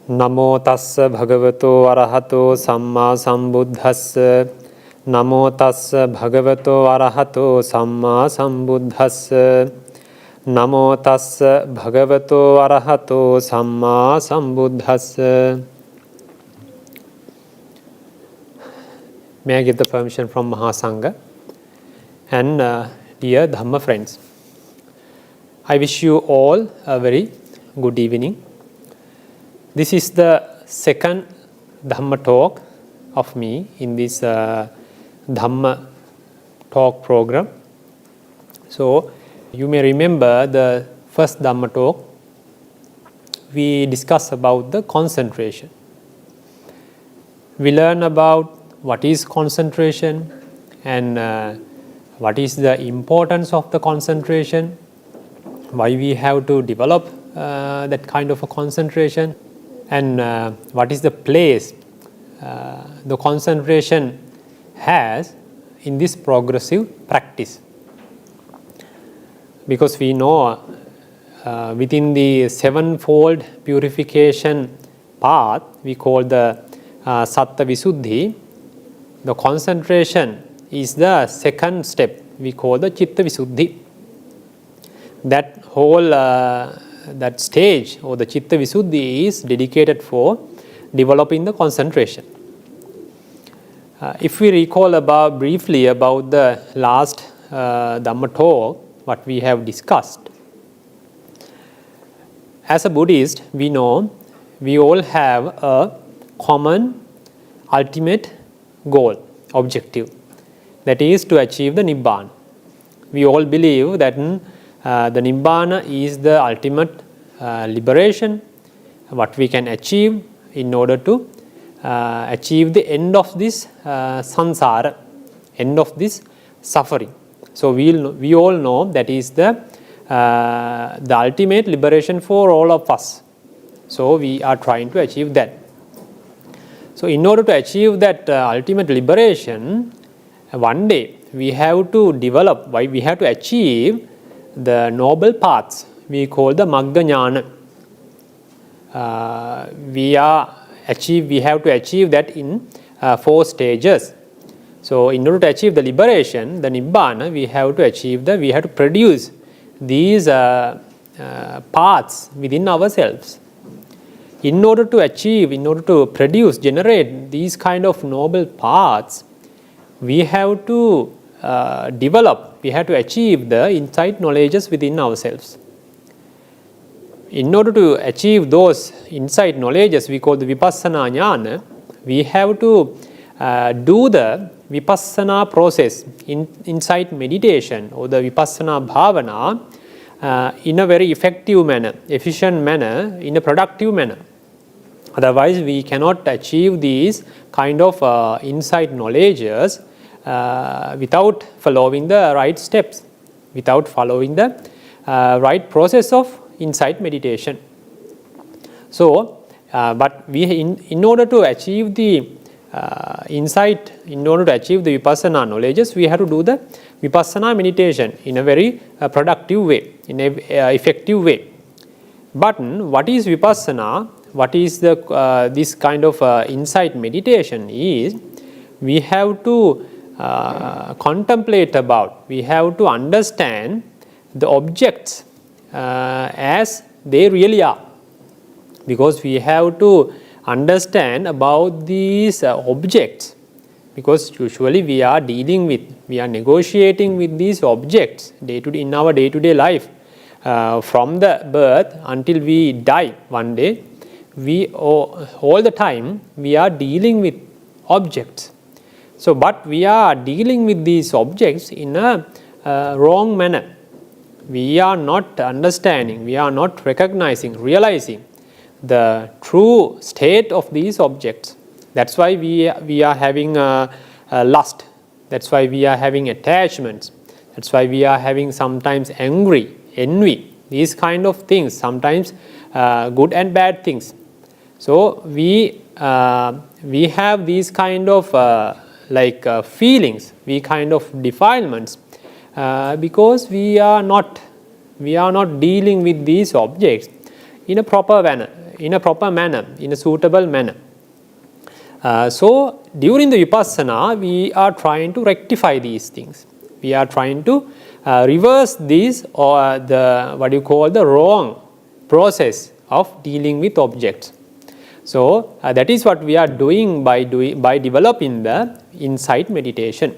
Namo tassa bhagavato arahato samma sambuddhassa. Namo tassa bhagavato arahato samma sambuddhassa. Namo tassa bhagavato arahato samma sambuddhassa. May I get the permission from Mahasangha and dear Dhamma friends. I wish you all a very good evening. This is the second Dhamma talk of me in this Dhamma talk program. So, you may remember the first Dhamma talk, we discussed about the concentration. We learn about what is concentration and what is the importance of the concentration, why we have to develop that kind of a concentration, and what is the place the concentration has in this progressive practice. Because we know within the sevenfold purification path, we call the Satta Visuddhi, the concentration is the second step, we call the Chitta Visuddhi. That whole that stage or the Chitta Visuddhi is dedicated for developing the concentration. If we recall briefly about the last Dhamma talk, what we have discussed. As a Buddhist, we know we all have a common ultimate goal, objective, that is to achieve the Nibbana. We all believe that the Nibbana is the ultimate liberation, what we can achieve in order to achieve the end of this samsara, end of this suffering. So we all know that is the ultimate liberation for all of us. So we are trying to achieve that. So in order to achieve that ultimate liberation, one day we have to develop, we have to achieve the noble paths we call the Magga Jnana. We have to achieve that in 4 stages. So in order to achieve the liberation, the Nibbana, we have to produce these paths within ourselves. In order to generate these kind of noble paths, we have to achieve the insight knowledges within ourselves. In order to achieve those insight knowledges, we call the Vipassana Jnana, we have to do the Vipassana process, insight meditation or the Vipassana Bhavana in a very effective manner, efficient manner, in a productive manner. Otherwise, we cannot achieve these kind of insight knowledges without following the right steps, without following the right process of insight meditation. So, but in order to achieve the insight, in order to achieve the Vipassana knowledges, we have to do the Vipassana meditation in a very productive way, in a effective way. But what is Vipassana? What is this kind of insight meditation is, we have to contemplate about, we have to understand the objects as they really are. Because we have to understand about these objects, because usually we are negotiating with these objects in our day-to-day life. From the birth until we die one day, all the time we are dealing with objects. So, but we are dealing with these objects in a wrong manner. We are not understanding, we are not recognizing, realizing the true state of these objects. That's why we are having lust. That's why we are having attachments. That's why we are having sometimes envy, these kind of things, sometimes good and bad things. So we have these kind of feelings, we kind of defilements, because we are not dealing with these objects in a proper manner, in a proper manner, in a suitable manner. So during the vipassana, we are trying to rectify these things. We are trying to reverse these, or the what you call the wrong process of dealing with objects. So that is what we are doing by developing the insight meditation.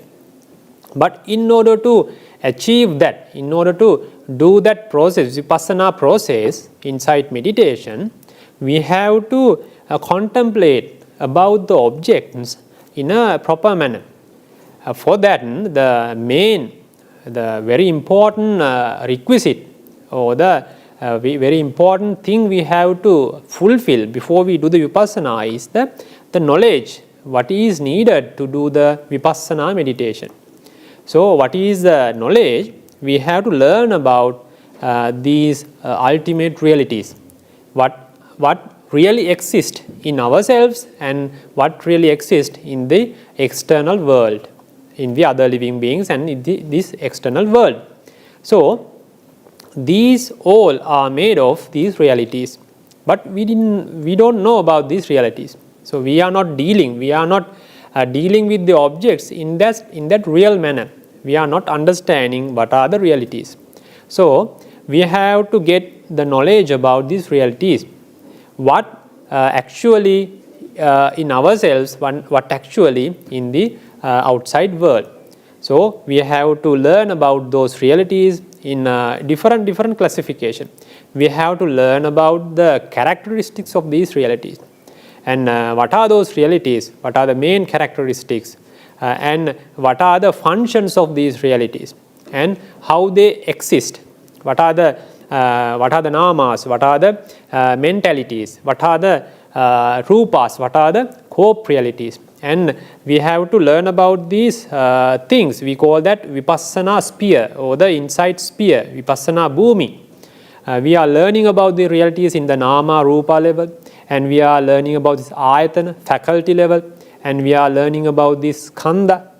But in order to achieve that, in order to do that process, vipassana process, insight meditation, we have to contemplate about the objects in a proper manner. For that, the very important requisite, or the very important thing we have to fulfill before we do the vipassana is the knowledge, what is needed to do the vipassana meditation. So what is the knowledge? We have to learn about these ultimate realities, what really exists in ourselves and what really exists in the external world, in the other living beings and in this external world. So these all are made of these realities, but we don't know about these realities. So we are not dealing with the objects in that real manner. We are not understanding what are the realities. So we have to get the knowledge about these realities, what actually in ourselves, what actually in the outside world. So we have to learn about those realities in different classification. We have to learn about the characteristics of these realities, and what are those realities, what are the main characteristics, and what are the functions of these realities, and how they exist, what are the namas, what are the mentalities, what are the rupas, what are the corporealities. And we have to learn about these things. We call that vipassana sphere, or the insight sphere, vipassana bhumi. We are learning about the realities in the nama, rupa level, and we are learning about this ayatana, faculty level, and we are learning about this khanda,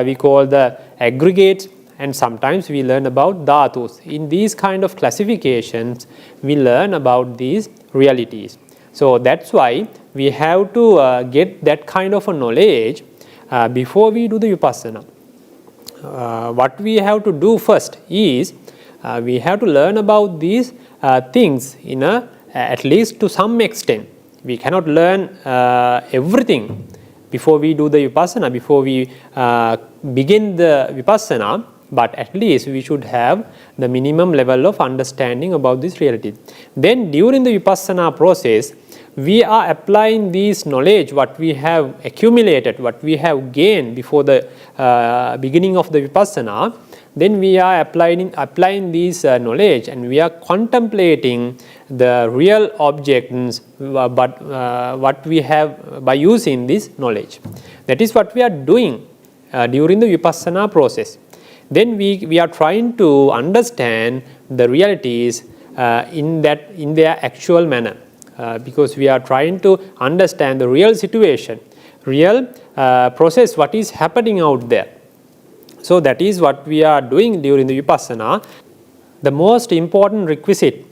we call the aggregates, and sometimes we learn about dhatus. In these kind of classifications, we learn about these realities. So that's why we have to get that kind of a knowledge before we do the vipassana. What we have to do first is we have to learn about these things in at least to some extent. We cannot learn everything before we do the vipassana, before we begin the vipassana, but at least we should have the minimum level of understanding about this reality. Then during the vipassana process, we are applying this knowledge, what we have accumulated, what we have gained before the beginning of the vipassana. Then we are applying this knowledge, and we are contemplating the real objects, but what we have by using this knowledge. That is what we are doing during the vipassana process. Then we are trying to understand the realities in their actual manner, because we are trying to understand the real situation, real process, what is happening out there. So that is what we are doing during the vipassana. The most important requisite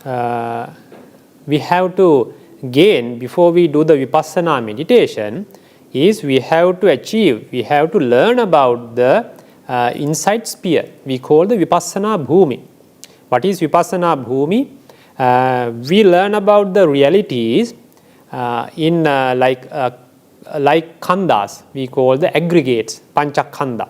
we have to gain before we do the vipassana meditation is we have to learn about the insight sphere. We call the vipassana bhumi. What is vipassana bhumi? We learn about the realities in like khandas. We call the aggregates, panchakhanda.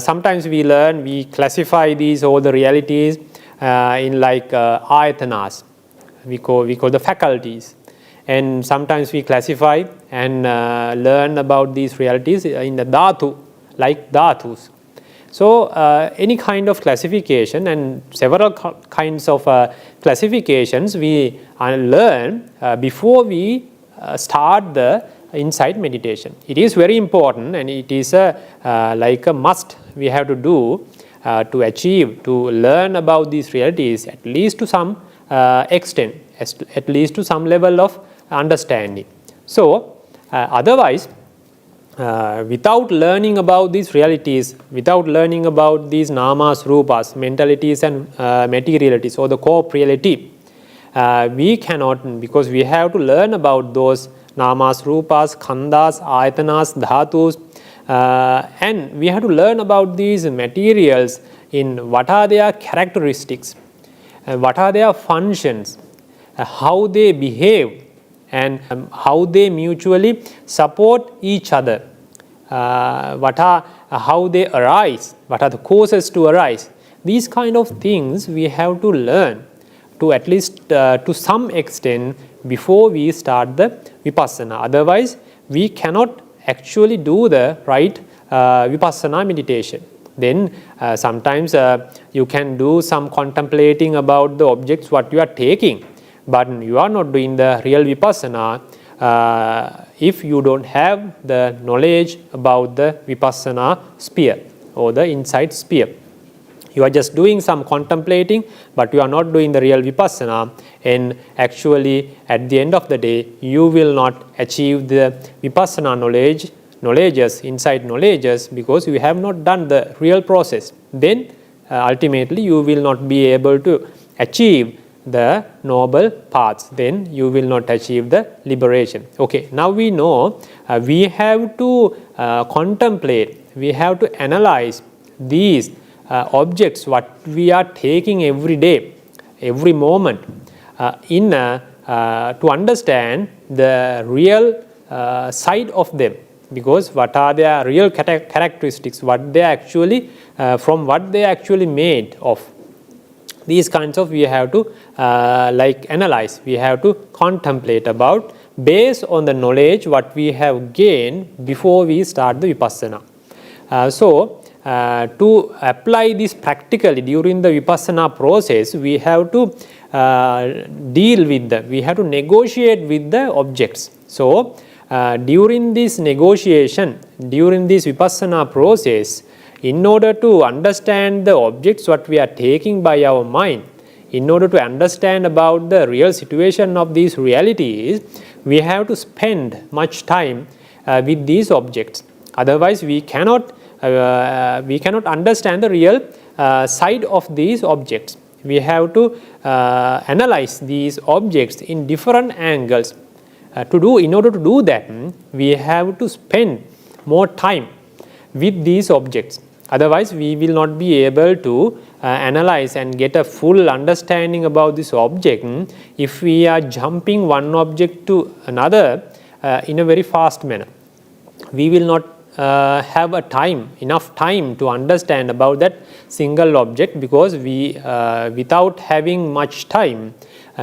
Sometimes we classify these all the realities in like ayatanas. We call the faculties, and sometimes we classify and learn about these realities in the dhatu, like dhatus. So any kind of classification, and several kinds of classifications we learn before we start the insight meditation. It is very important, and it is like a must we have to do to achieve, to learn about these realities at least to some extent, at least to some level of understanding. So otherwise, without learning about these realities, without learning about these namas, rupas, mentalities and materialities, or the corporeality, we cannot, because we have to learn about those namas, rupas, khandhas, ayatanas, dhatus, and we have to learn about these materials in what are their characteristics, what are their functions, how they behave, and how they mutually support each other, how they arise, what are the causes to arise. These kind of things we have to learn to at least to some extent before we start the vipassana. Otherwise, we cannot actually do the right vipassana meditation. Then sometimes you can do some contemplating about the objects what you are taking, but you are not doing the real vipassana if you don't have the knowledge about the vipassana sphere or the insight sphere. You are just doing some contemplating, but you are not doing the real vipassana, and actually at the end of the day you will not achieve the vipassana knowledges, insight knowledges, because you have not done the real process. Then ultimately you will not be able to achieve the noble paths, then you will not achieve the liberation. Okay, now we know we have to contemplate, we have to analyze these objects what we are taking every day, every moment, to understand the real side of them, because what are their real characteristics, what they actually from what they actually made of. These kinds of we have to analyze, we have to contemplate about based on the knowledge what we have gained before we start the vipassana. To apply this practically during the vipassana process, we have to deal with we have to negotiate with the objects. So during this negotiation, during this vipassana process, in order to understand the objects what we are taking by our mind, in order to understand about the real situation of these realities, we have to spend much time with these objects. Otherwise, we cannot understand the real side of these objects. We have to analyze these objects in different angles. In order to do that, we have to spend more time with these objects. Otherwise, we will not be able to analyze and get a full understanding about this object if we are jumping one object to another in a very fast manner. We will not have enough time to understand about that single object, because we without having much time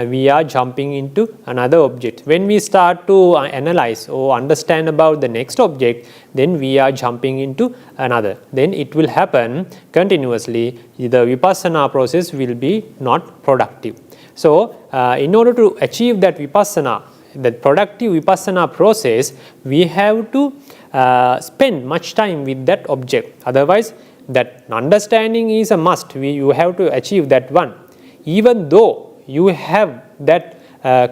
we are jumping into another object. When we start to analyze or understand about the next object, then we are jumping into another. Then it will happen continuously. The vipassana process will be not productive. So in order to achieve that vipassana, that productive vipassana process, we have to spend much time with that object. Otherwise, that understanding is a must. You have to achieve that one. Even though you have that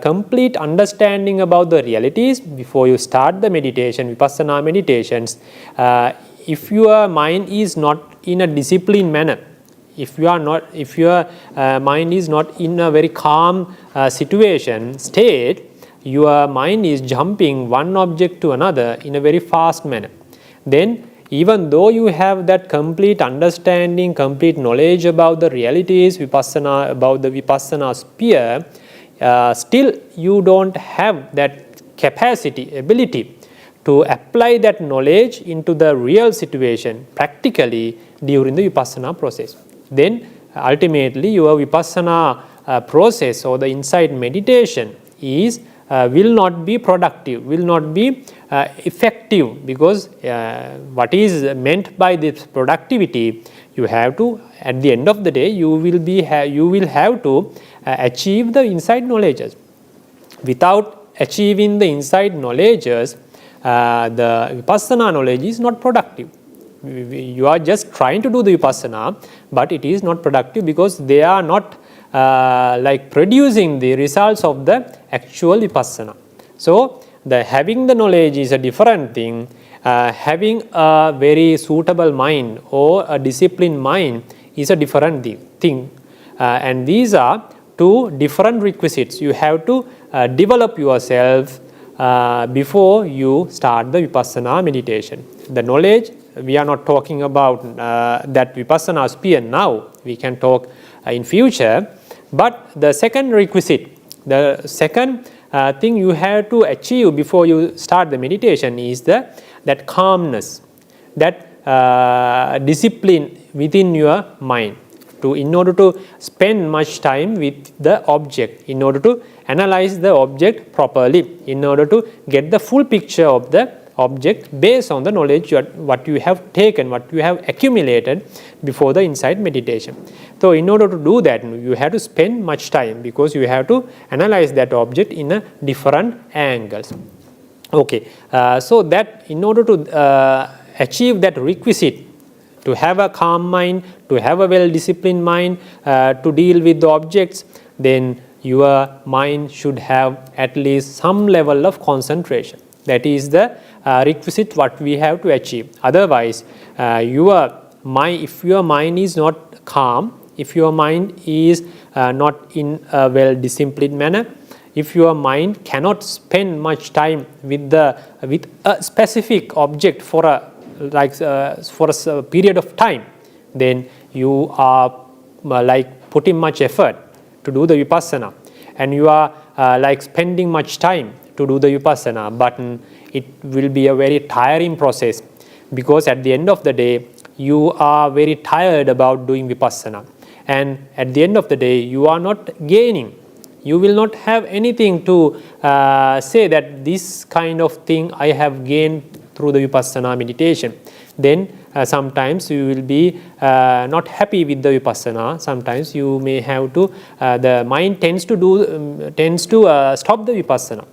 complete understanding about the realities before you start the meditation, vipassana meditations, if your mind is not in a disciplined manner, if your mind is not in a very calm state, your mind is jumping one object to another in a very fast manner. Then even though you have that complete understanding, complete knowledge about the realities, vipassana, about the vipassana sphere, still you don't have that capacity, ability to apply that knowledge into the real situation practically during the vipassana process. Then ultimately your vipassana process or the insight meditation is will not be productive, will not be effective, because what is meant by this productivity, you have to, at the end of the day, you will have to achieve the insight knowledges. Without achieving the insight knowledges, the vipassana knowledge is not productive. You are just trying to do the vipassana, but it is not productive because they are not producing the results of the actual vipassana. So having the knowledge is a different thing. Having a very suitable mind or a disciplined mind is a different thing. And these are two different requisites. You have to develop yourself before you start the Vipassana meditation. The knowledge, we are not talking about that Vipassana sphere now. We can talk in future. But the second requisite, the second thing you have to achieve before you start the meditation is that calmness, that discipline within your mind. In order to spend much time with the object, in order to analyze the object properly, in order to get the full picture of the object based on the knowledge what you have taken, what you have accumulated before the insight meditation. So in order to do that, you have to spend much time because you have to analyze that object in a different angles. Okay, so that in order to achieve that requisite, to have a calm mind, to have a well-disciplined mind, to deal with the objects, then your mind should have at least some level of concentration. That is the requisite what we have to achieve. Otherwise, your mind, if your mind is not calm, if your mind is not in a well-disciplined manner, if your mind cannot spend much time with a specific object for a period of time, then you are putting much effort to do the Vipassana, and you are spending much time to do the Vipassana, but it will be a very tiring process, because at the end of the day you are very tired about doing Vipassana, and at the end of the day you are not gaining. You will not have anything to say that this kind of thing I have gained through the Vipassana meditation. Then sometimes you will be not happy with the Vipassana. Sometimes you may have to, the mind tends to stop the Vipassana.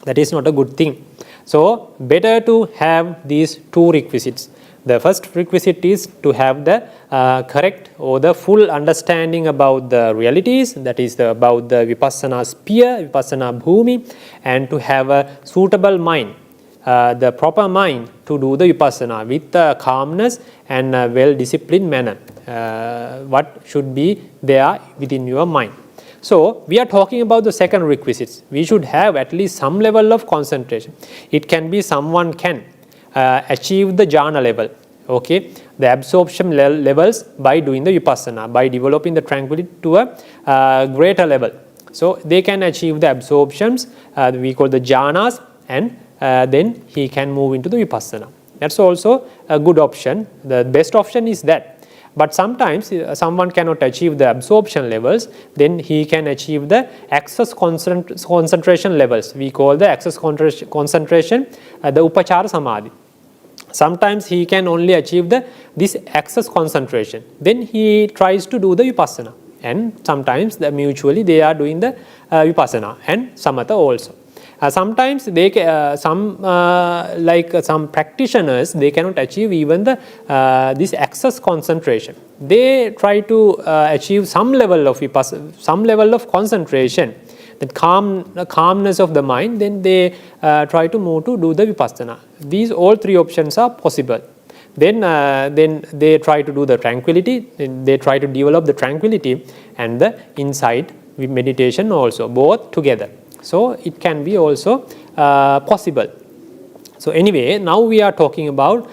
That is not a good thing. So better to have these two requisites. The first requisite is to have the correct or the full understanding about the realities, that is about the Vipassana sphere, Vipassana bhumi, and to have a suitable mind, the proper mind to do the Vipassana with calmness and a well-disciplined manner. What should be there within your mind. So we are talking about the second requisites. We should have at least some level of concentration. It can be someone can achieve the jhana level, okay, the absorption levels by doing the Vipassana, by developing the tranquility to a greater level. So they can achieve the absorptions, we call the jhanas, and then he can move into the Vipassana. That's also a good option. The best option is that. But sometimes someone cannot achieve the absorption levels, then he can achieve the access concentration levels. We call the access concentration the upachara samadhi. Sometimes he can only achieve this access concentration. Then he tries to do the Vipassana. And sometimes mutually they are doing the Vipassana and Samatha also. Sometimes some practitioners, they cannot achieve even this access concentration. They try to achieve some level of Vipassana, some level of concentration, that calmness of the mind. Then they try to move to do the Vipassana. These all three options are possible. Then they try to do the tranquility. They try to develop the tranquility and the insight meditation also, both together. So it can be also possible. So anyway, now we are talking about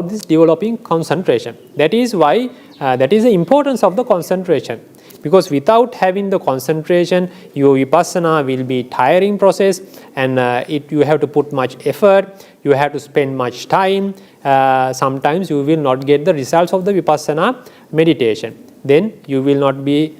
this developing concentration. That is why that is the importance of the concentration. Because without having the concentration, your Vipassana will be tiring process, and you have to put much effort. You have to spend much time. Sometimes you will not get the results of the Vipassana meditation. Then you will not be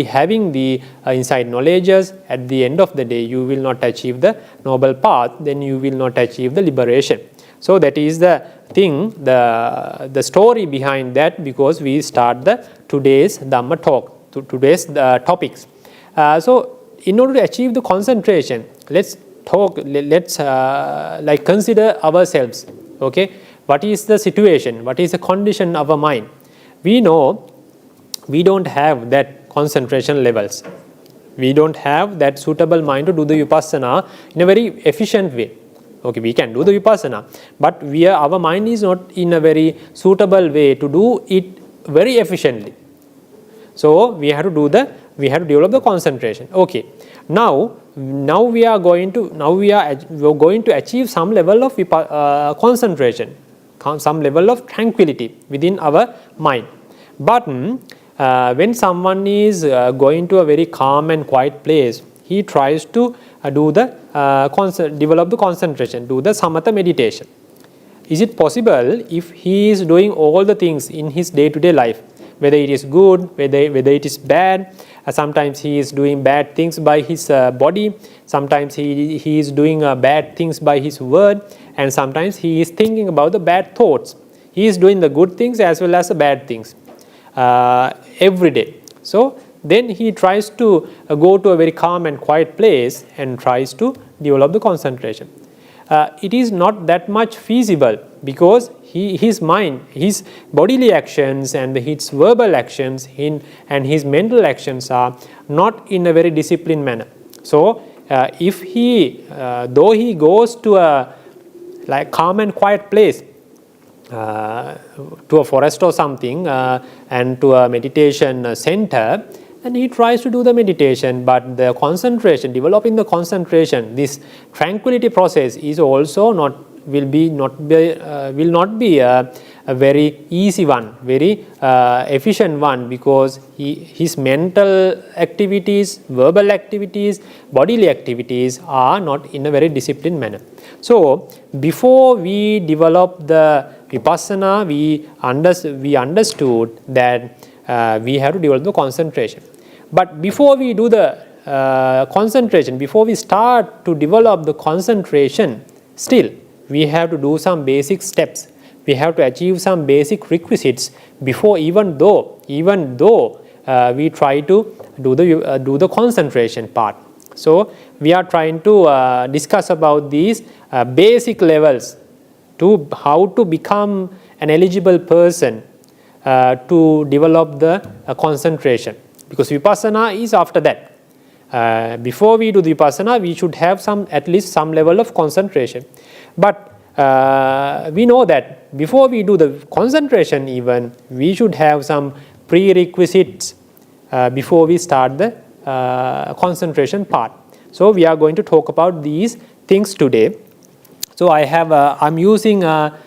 having the insight knowledges. At the end of the day, you will not achieve the noble path. Then you will not achieve the liberation. So that is the thing, the story behind that, because we start today's Dhamma talk, today's topics. So in order to achieve the concentration, let's consider ourselves. Okay, what is the situation? What is the condition of our mind? We know we don't have that concentration levels. We don't have that suitable mind to do the Vipassana in a very efficient way. Okay, we can do the Vipassana, but our mind is not in a very suitable way to do it very efficiently. So we have to do the we have to develop the concentration. Okay, now we are going to achieve some level of concentration, some level of tranquility within our mind. But when someone is going to a very calm and quiet place, he tries to develop the concentration, do the samatha meditation. Is it possible if he is doing all the things in his day-to-day life, whether it is good, whether it is bad? Sometimes he is doing bad things by his body, sometimes he is doing bad things by his word, and sometimes he is thinking about the bad thoughts. He is doing the good things as well as the bad things every day. So then he tries to go to a very calm and quiet place and tries to develop the concentration. It is not that much feasible, because his mind, his bodily actions and his verbal actions and his mental actions are not in a very disciplined manner. So if he, though he goes to a like calm and quiet place, to a forest or something, and to a meditation center, and he tries to do the meditation, but the concentration, developing the concentration, this tranquility process is also will not be a very easy one, very efficient one, because his mental activities, verbal activities, bodily activities are not in a very disciplined manner. So before we develop the vipassana, we understood that we have to develop the concentration. But before we do the concentration, before we start to develop the concentration, still we have to do some basic steps. We have to achieve some basic requisites before, even though we try to do the concentration part. So we are trying to discuss about these basic levels to how to become an eligible person to develop the concentration, because vipassana is after that. Before we do the vipassana, we should have at least some level of concentration. But we know that before we do the concentration even, we should have some prerequisites before we start the concentration part. So we are going to talk about these things today. So I'm using a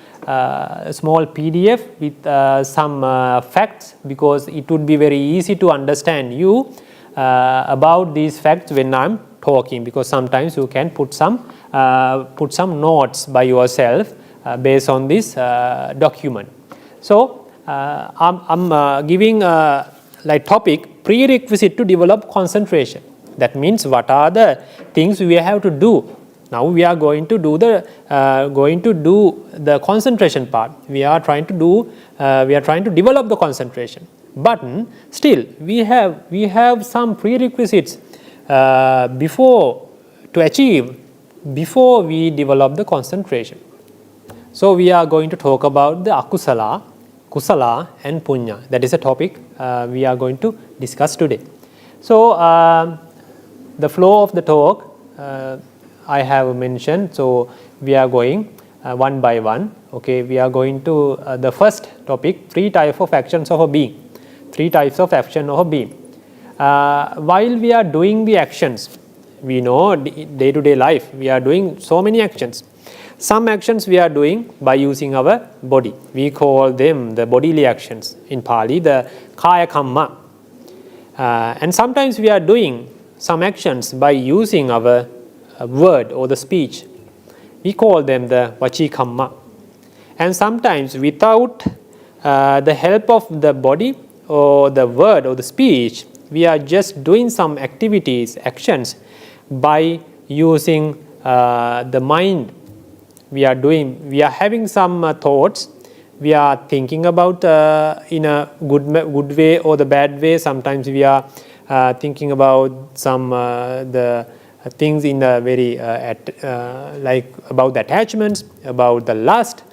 small PDF with some facts, because it would be very easy to understand you about these facts when I'm talking, because sometimes you can put some notes by yourself based on this document. So I'm giving like topic prerequisite to develop concentration. That means what are the things we have to do. Now we are going to do the concentration part. We are trying to develop the concentration. But still we have some prerequisites before we develop the concentration. So we are going to talk about the Akusala, Kusala and Puñña. That is a topic we are going to discuss today. So the flow of the talk I have mentioned. So we are going one by one. Okay, we are going to the first topic, 3 types of actions of a being. 3 types of action of a being. While we are doing the actions, we know day-to-day life, we are doing so many actions. Some actions we are doing by using our body. We call them the bodily actions. In Pali, the kaya kamma. And sometimes we are doing some actions by using our word or the speech. We call them the vachi kamma. And sometimes without the help of the body or the word or the speech, we are just doing some activities, actions by using the mind. We are having some thoughts. We are thinking about in a good way or the bad way. Sometimes we are thinking about some the things in a very like about the attachments, about the lust.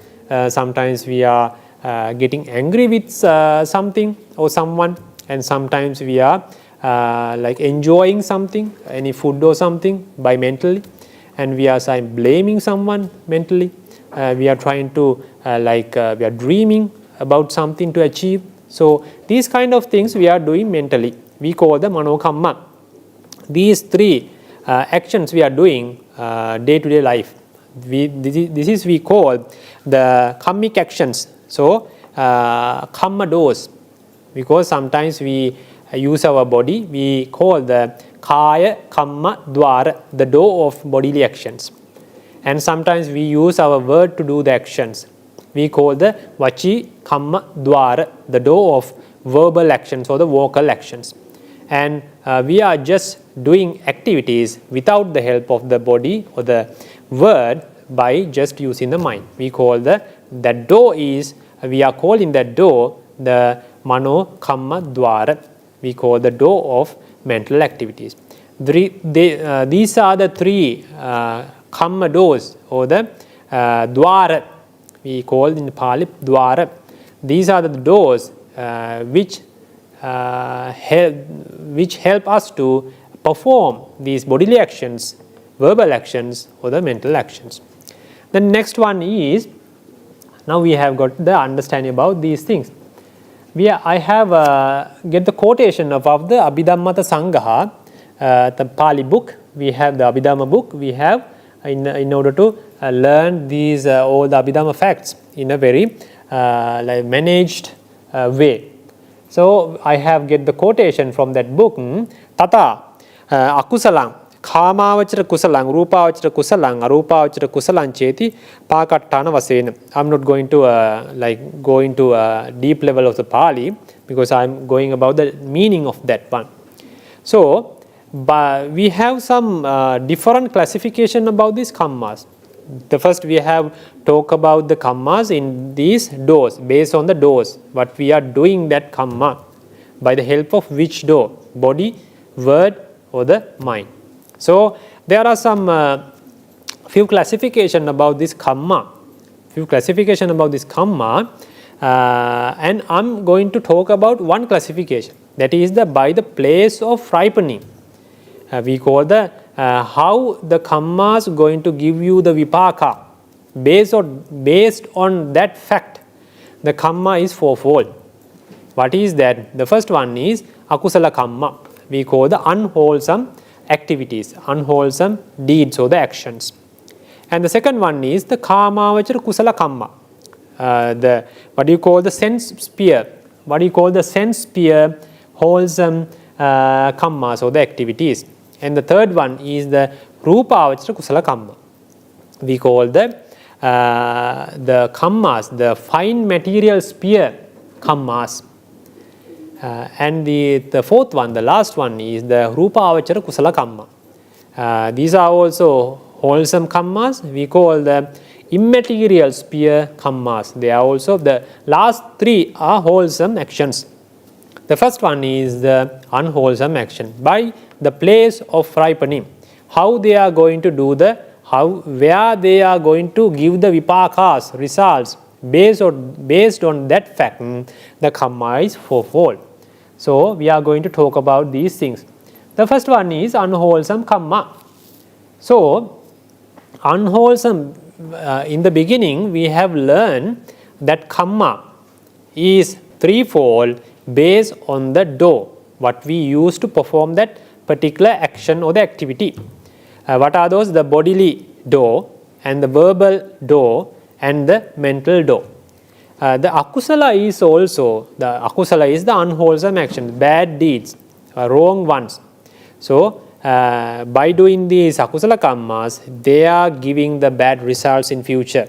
Sometimes we are getting angry with something or someone, and sometimes we are like enjoying something, any food or something by mentally, and we are blaming someone mentally. We are trying to we are dreaming about something to achieve. So these kind of things we are doing mentally. we call the mano kamma. These three actions we are doing day-to-day life. This is we call the kammic actions. So, kamma doors, because sometimes we use our body, we call the kaya kamma dvāra, the door of bodily actions. And sometimes we use our word to do the actions. We call the vachi kamma dvāra, the door of verbal actions or the vocal actions. And we are just doing activities without the help of the body or the word by just using the mind. We call that door is, we are calling that door the mano kamma dvāra. We call the door of mental activities. These are the three kamma doors or the dvāra. We call in Pali dvāra. These are the doors which help us to perform these bodily actions, verbal actions or the mental actions. The next one is, now we have got the understanding about these things. I have get the quotation of the Abhidhammata Sanghaha, the Pali book. We have the Abhidhamma book. We have in order to learn these all the Abhidhamma facts in a very like managed way. So I have get the quotation from that book. Tata akusalang kāmāvacara kusalang rūpāvacara kusalang arūpāvacara kusalang cheti pākaṭṭāna vasena. I'm not going to go into a deep level of the Pali, because I'm going about the meaning of that one. So we have some different classification about these kammas. The first we have talk about the kammas in these doors, based on the doors, what we are doing that kamma, by the help of which door, body, word or the mind. So there are some few classification about this kamma, and I'm going to talk about one classification, that is by the place of ripening. We call the how the kammas going to give you the vipaka. Based on that fact, the kamma is fourfold. What is that? The first one is akusala kamma. We call the unwholesome activities, unwholesome deeds or the actions. And the second one is the kāmāvacara kusala kamma. What do you call the sense sphere? What do you call the sense sphere wholesome kammas or the activities? And the third one is the rūpāvacara kusala kamma. We call the kammas, the fine material sphere kammas. And the fourth one, the last one, is the rūpāvacara kusala kamma. These are also wholesome kammas. We call the immaterial sphere kammas. They are also, the last three are wholesome actions. The first one is the unwholesome action, by the place of ripening. How they are going to do where they are going to give the vipakas, results, based on that fact, the kamma is fourfold. So we are going to talk about these things. The first one is unwholesome kamma. So unwholesome, in the beginning we have learned that kamma is threefold based on the door, what we use to perform that particular action or the activity. What are those? The bodily door, and the verbal door, and the mental door. The akusala is also, the akusala is the unwholesome action, bad deeds, wrong ones. So by doing these akusala kammas, they are giving the bad results in future.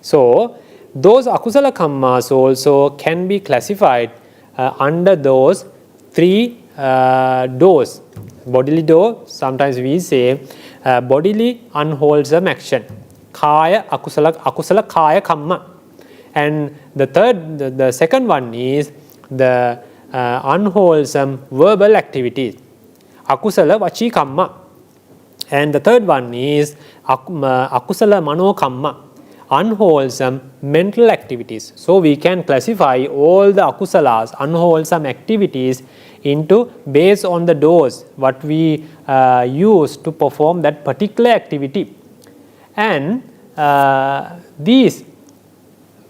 So those akusala kammas also can be classified under those three doors. Bodily door, sometimes we say bodily unwholesome action, kaya akusala kaya kamma. And the second one is the unwholesome verbal activities, akusala vachi kamma. And the third one is akusala mano kamma, unwholesome mental activities. So we can classify all the akusalas, unwholesome activities, into based on the doors what we use to perform that particular activity. And these,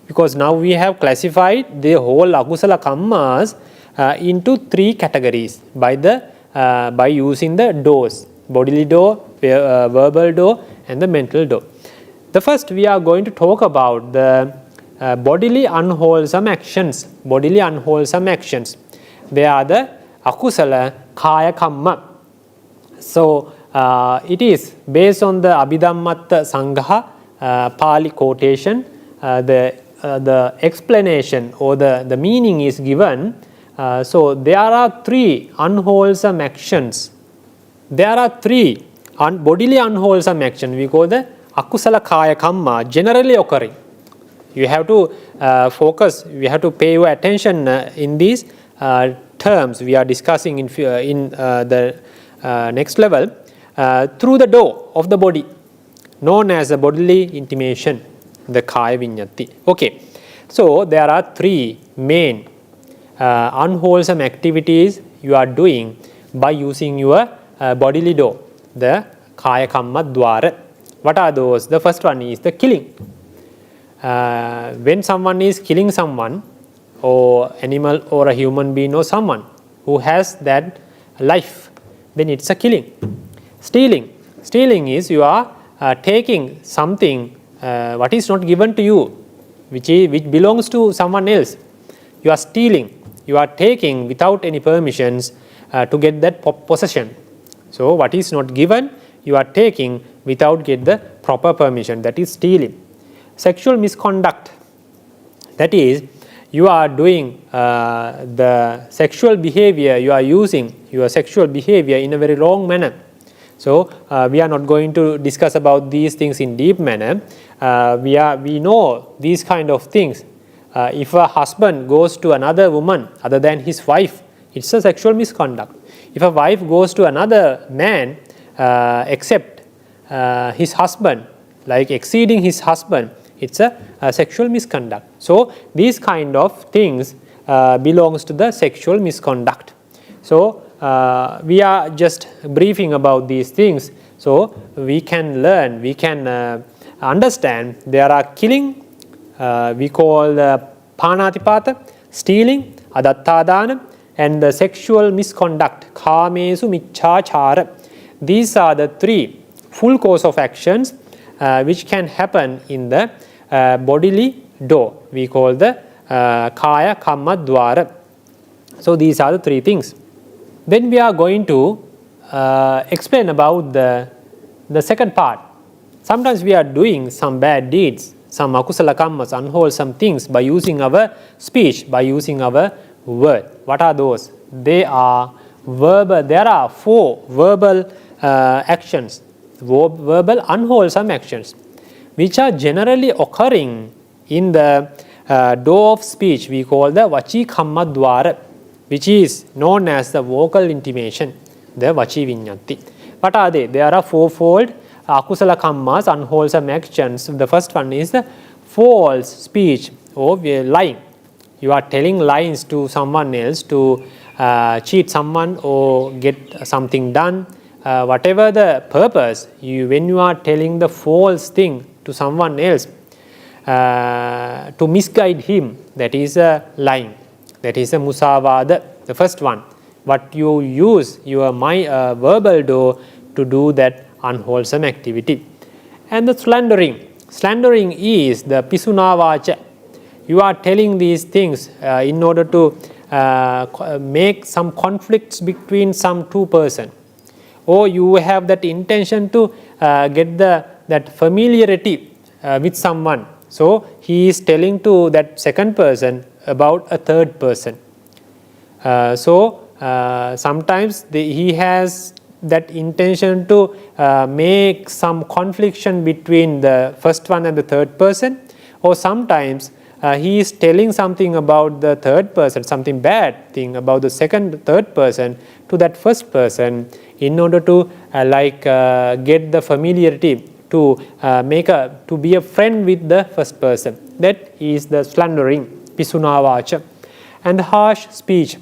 because now we have classified the whole akusala kammas into three categories by using the doors: bodily door, verbal door, and the mental door. The first, we are going to talk about the bodily unwholesome actions. Bodily unwholesome actions. They are the Akusala Kaya Kamma. So it is based on the Abhidhammatta Sangha Pali quotation. The explanation or the meaning is given. So there are three unwholesome actions. There are three bodily unwholesome actions. We call the Akusala Kaya Kamma, generally occurring. You have to focus, we have to pay your attention in these terms we are discussing in the next level, through the door of the body, known as the bodily intimation, the Kaya Viññatti. Okay, so there are three main unwholesome activities you are doing by using your bodily door, the Kaya Kamma dvāra. What are those? The first one is the killing. When someone is killing someone, or animal or a human being or someone who has that life, then it's a killing. Stealing. Stealing is you are taking something what is not given to you, which belongs to someone else. You are stealing. You are taking without any permissions to get that possession. So what is not given, you are taking without get the proper permission. That is stealing. Sexual misconduct. That is, you are doing the sexual behavior, you are using your sexual behavior in a very wrong manner. So we are not going to discuss about these things in deep manner. We know these kind of things. If a husband goes to another woman other than his wife, it's a sexual misconduct. If a wife goes to another man except his husband, like exceeding his husband, it's a sexual misconduct. So these kind of things belongs to the sexual misconduct. So we are just briefing about these things, so we can learn, we can understand. There are killing, we call panatipata, stealing, adattādāna, and the sexual misconduct, kāmesu micchāchāra. These are the three full course of actions which can happen in the bodily door. We call the Kaya Kamma dvāra. So these are the three things. Then we are going to explain about the second part. Sometimes we are doing some bad deeds, some akusala kammas, unwholesome things, by using our speech, by using our word. What are those? They are verbal. There are 4 verbal actions, verbal unwholesome actions, which are generally occurring in the door of speech. We call the vachi kamma dvāra, which is known as the vocal intimation, the vachi viññatti. What are they? There are 4-fold akusala kammas, unwholesome actions. The first one is the false speech or lying. You are telling lies to someone else to cheat someone or get something done. Whatever the purpose, when you are telling the false thing to someone else to misguide him, that is a lying. That is a musāvāda, the first one. But you use your verbal door to do that unwholesome activity. And the slandering. Slandering is the pisunāvāca. You are telling these things in order to make some conflicts between some 2 persons. Or you have that intention to get that familiarity with someone. So he is telling to that second person about a third person. Sometimes he has that intention to make some confliction between the first one and the third person. Or sometimes he is telling something about the third person, something bad thing about the third person to that first person in order to get the familiarity to be a friend with the first person. That is the slandering, pisunāvāca. And harsh speech,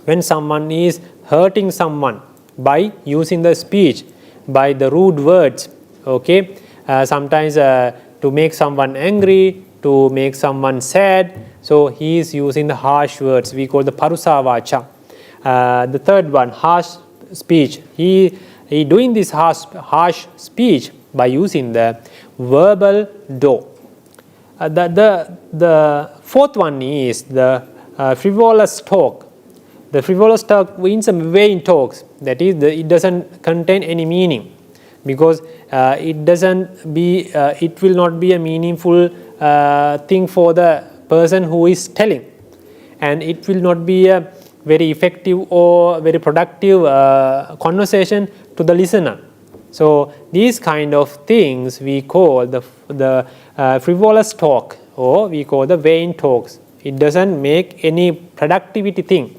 when someone is hurting someone by using the speech, by the rude words, okay, sometimes to make someone angry, to make someone sad, So he is using the harsh words. We call the parusa vacha. The third one, harsh speech. He doing this harsh speech by using the verbal do. The fourth one is the frivolous talk. The frivolous talk means a vain talks. That is, it doesn't contain any meaning, because it will not be a meaningful thing for the person who is telling, and it will not be a very effective or very productive conversation to the listener. So these kind of things we call the frivolous talk, or we call the vain talks. It doesn't make any productivity thing.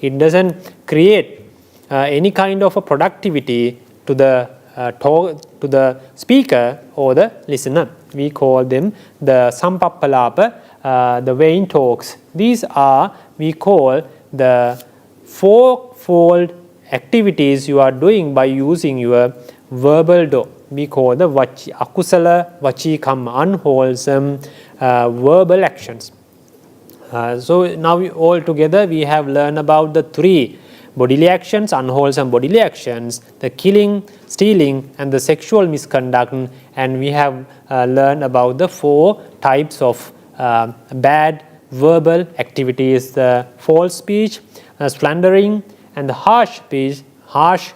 It doesn't create any kind of a productivity to the talk, to the speaker or the listener. We call them the sampappalapa, the vain talks. These are, we call, the fourfold activities you are doing by using your verbal do. We call the akusala vachi kamma, unwholesome verbal actions. So now all together we have learned about the three bodily actions, unwholesome bodily actions, the killing, stealing, and the sexual misconduct, and we have learned about the four types of bad verbal activities: the false speech, slandering, and the harsh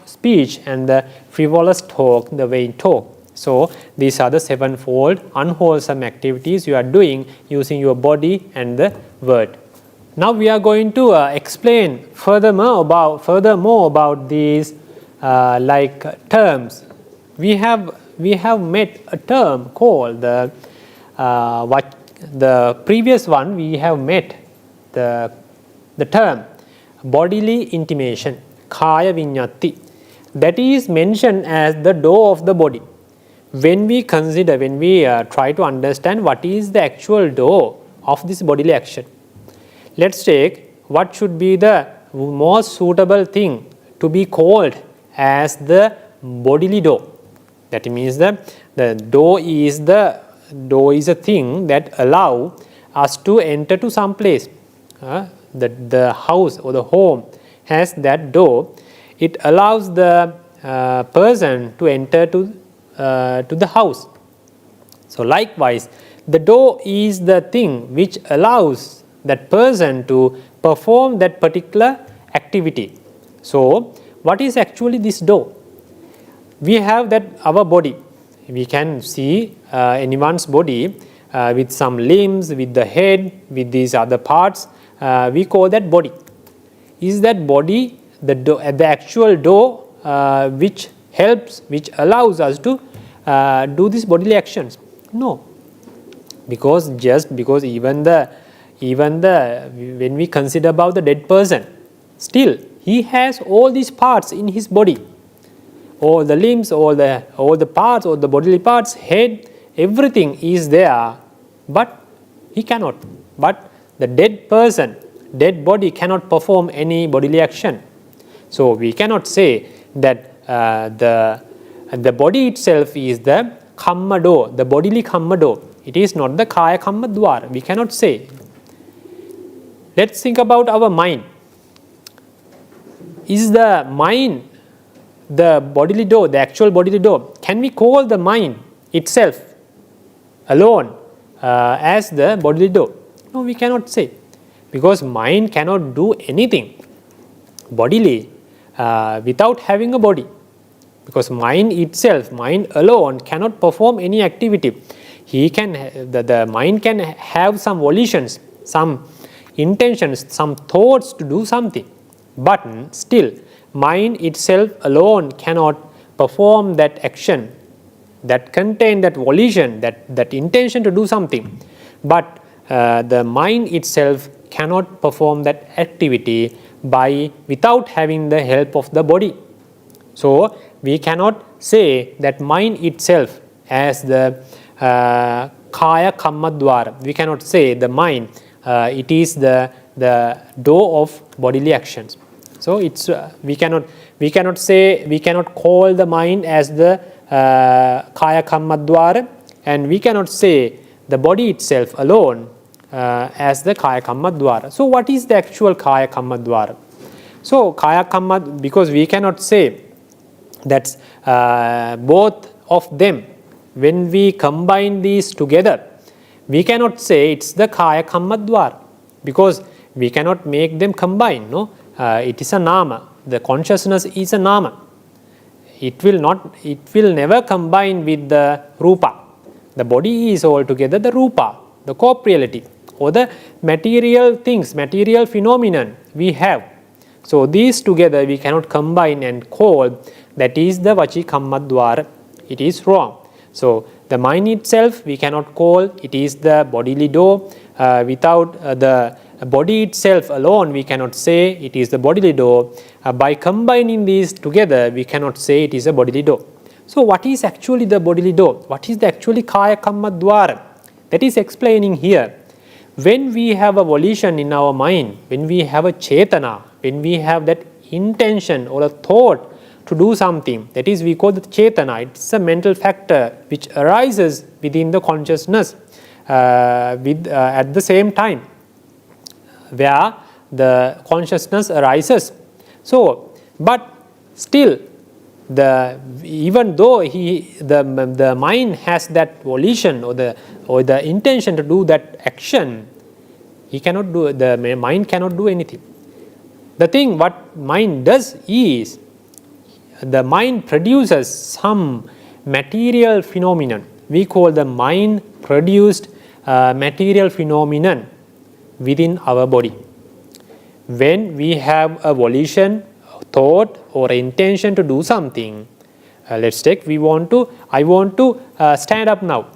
speech, and the frivolous talk, the vain talk. So these are the sevenfold unwholesome activities you are doing using your body and the word. Now we are going to explain furthermore about these terms. We have met a term called the previous one. We have met the term bodily intimation, kaya viññatti. That is mentioned as the door of the body. When we try to understand what is the actual door of this bodily action, let's take what should be the most suitable thing to be called as the bodily door. That means the door is a thing that allow us to enter to some place. The house or the home has that door. It allows the person to enter to the house. So likewise, the door is the thing which allows that person to perform that particular activity. So what is actually this door? We have that our body. We can see anyone's body with some limbs, with the head, with these other parts. We call that body. Is that body the actual door which allows us to do these bodily actions? No, because even when we consider about the dead person, still he has all these parts in his body, all the limbs, all the parts, all the bodily parts, head, everything is there, but he cannot. But the dead person, dead body cannot perform any bodily action. So we cannot say that the body itself is the kamma door, the bodily kamma door. It is not the kaya kamma dvāra. We cannot say. Let's think about our mind. Is the mind the bodily door, the actual bodily door? Can we call the mind itself alone as the bodily door? No, we cannot say, because mind cannot do anything bodily without having a body. Because mind itself, mind alone cannot perform any activity. The mind can have some volitions, some intentions, some thoughts to do something, but still mind itself alone cannot perform that action that contain that volition, that intention to do something. But the mind itself cannot perform that activity without having the help of the body. So we cannot say that mind itself as the kaya kamma dvāra. We cannot say the mind it is the door of bodily actions. So it's we cannot call the mind as the kaya kamma dvāra, and we cannot say the body itself alone as the Kaya Kamma dvāra. So what is the actual Kaya Kamma dvāra? So Kaya Kamma, because we cannot say that both of them, when we combine these together, we cannot say it's the Kaya Kamma dvāra, because we cannot make them combine. No, it is a nama. The consciousness is a nama. It will never combine with the rupa. The body is altogether the rupa, the corporeality, or the material things, material phenomenon we have. So these together we cannot combine and call that is the Vachi Kamma dvāra. It is wrong. So the mind itself we cannot call it is the bodily door. Without the body itself alone we cannot say it is the bodily door. By combining these together we cannot say it is a bodily door. So what is actually the bodily door? What is the actually Kaya Kamma dvāra? That is explaining here. When we have a volition in our mind, when we have a chetana, when we have that intention or a thought to do something, that is we call the chetana. It's a mental factor which arises within the consciousness at the same time where the consciousness arises. So, but still, even though the mind has that volition or the intention to do that action, the mind cannot do anything. The thing what mind does is the mind produces some material phenomenon. We call the mind produced material phenomenon within our body. When we have a volition, thought or intention to do something, let's take I want to stand up now.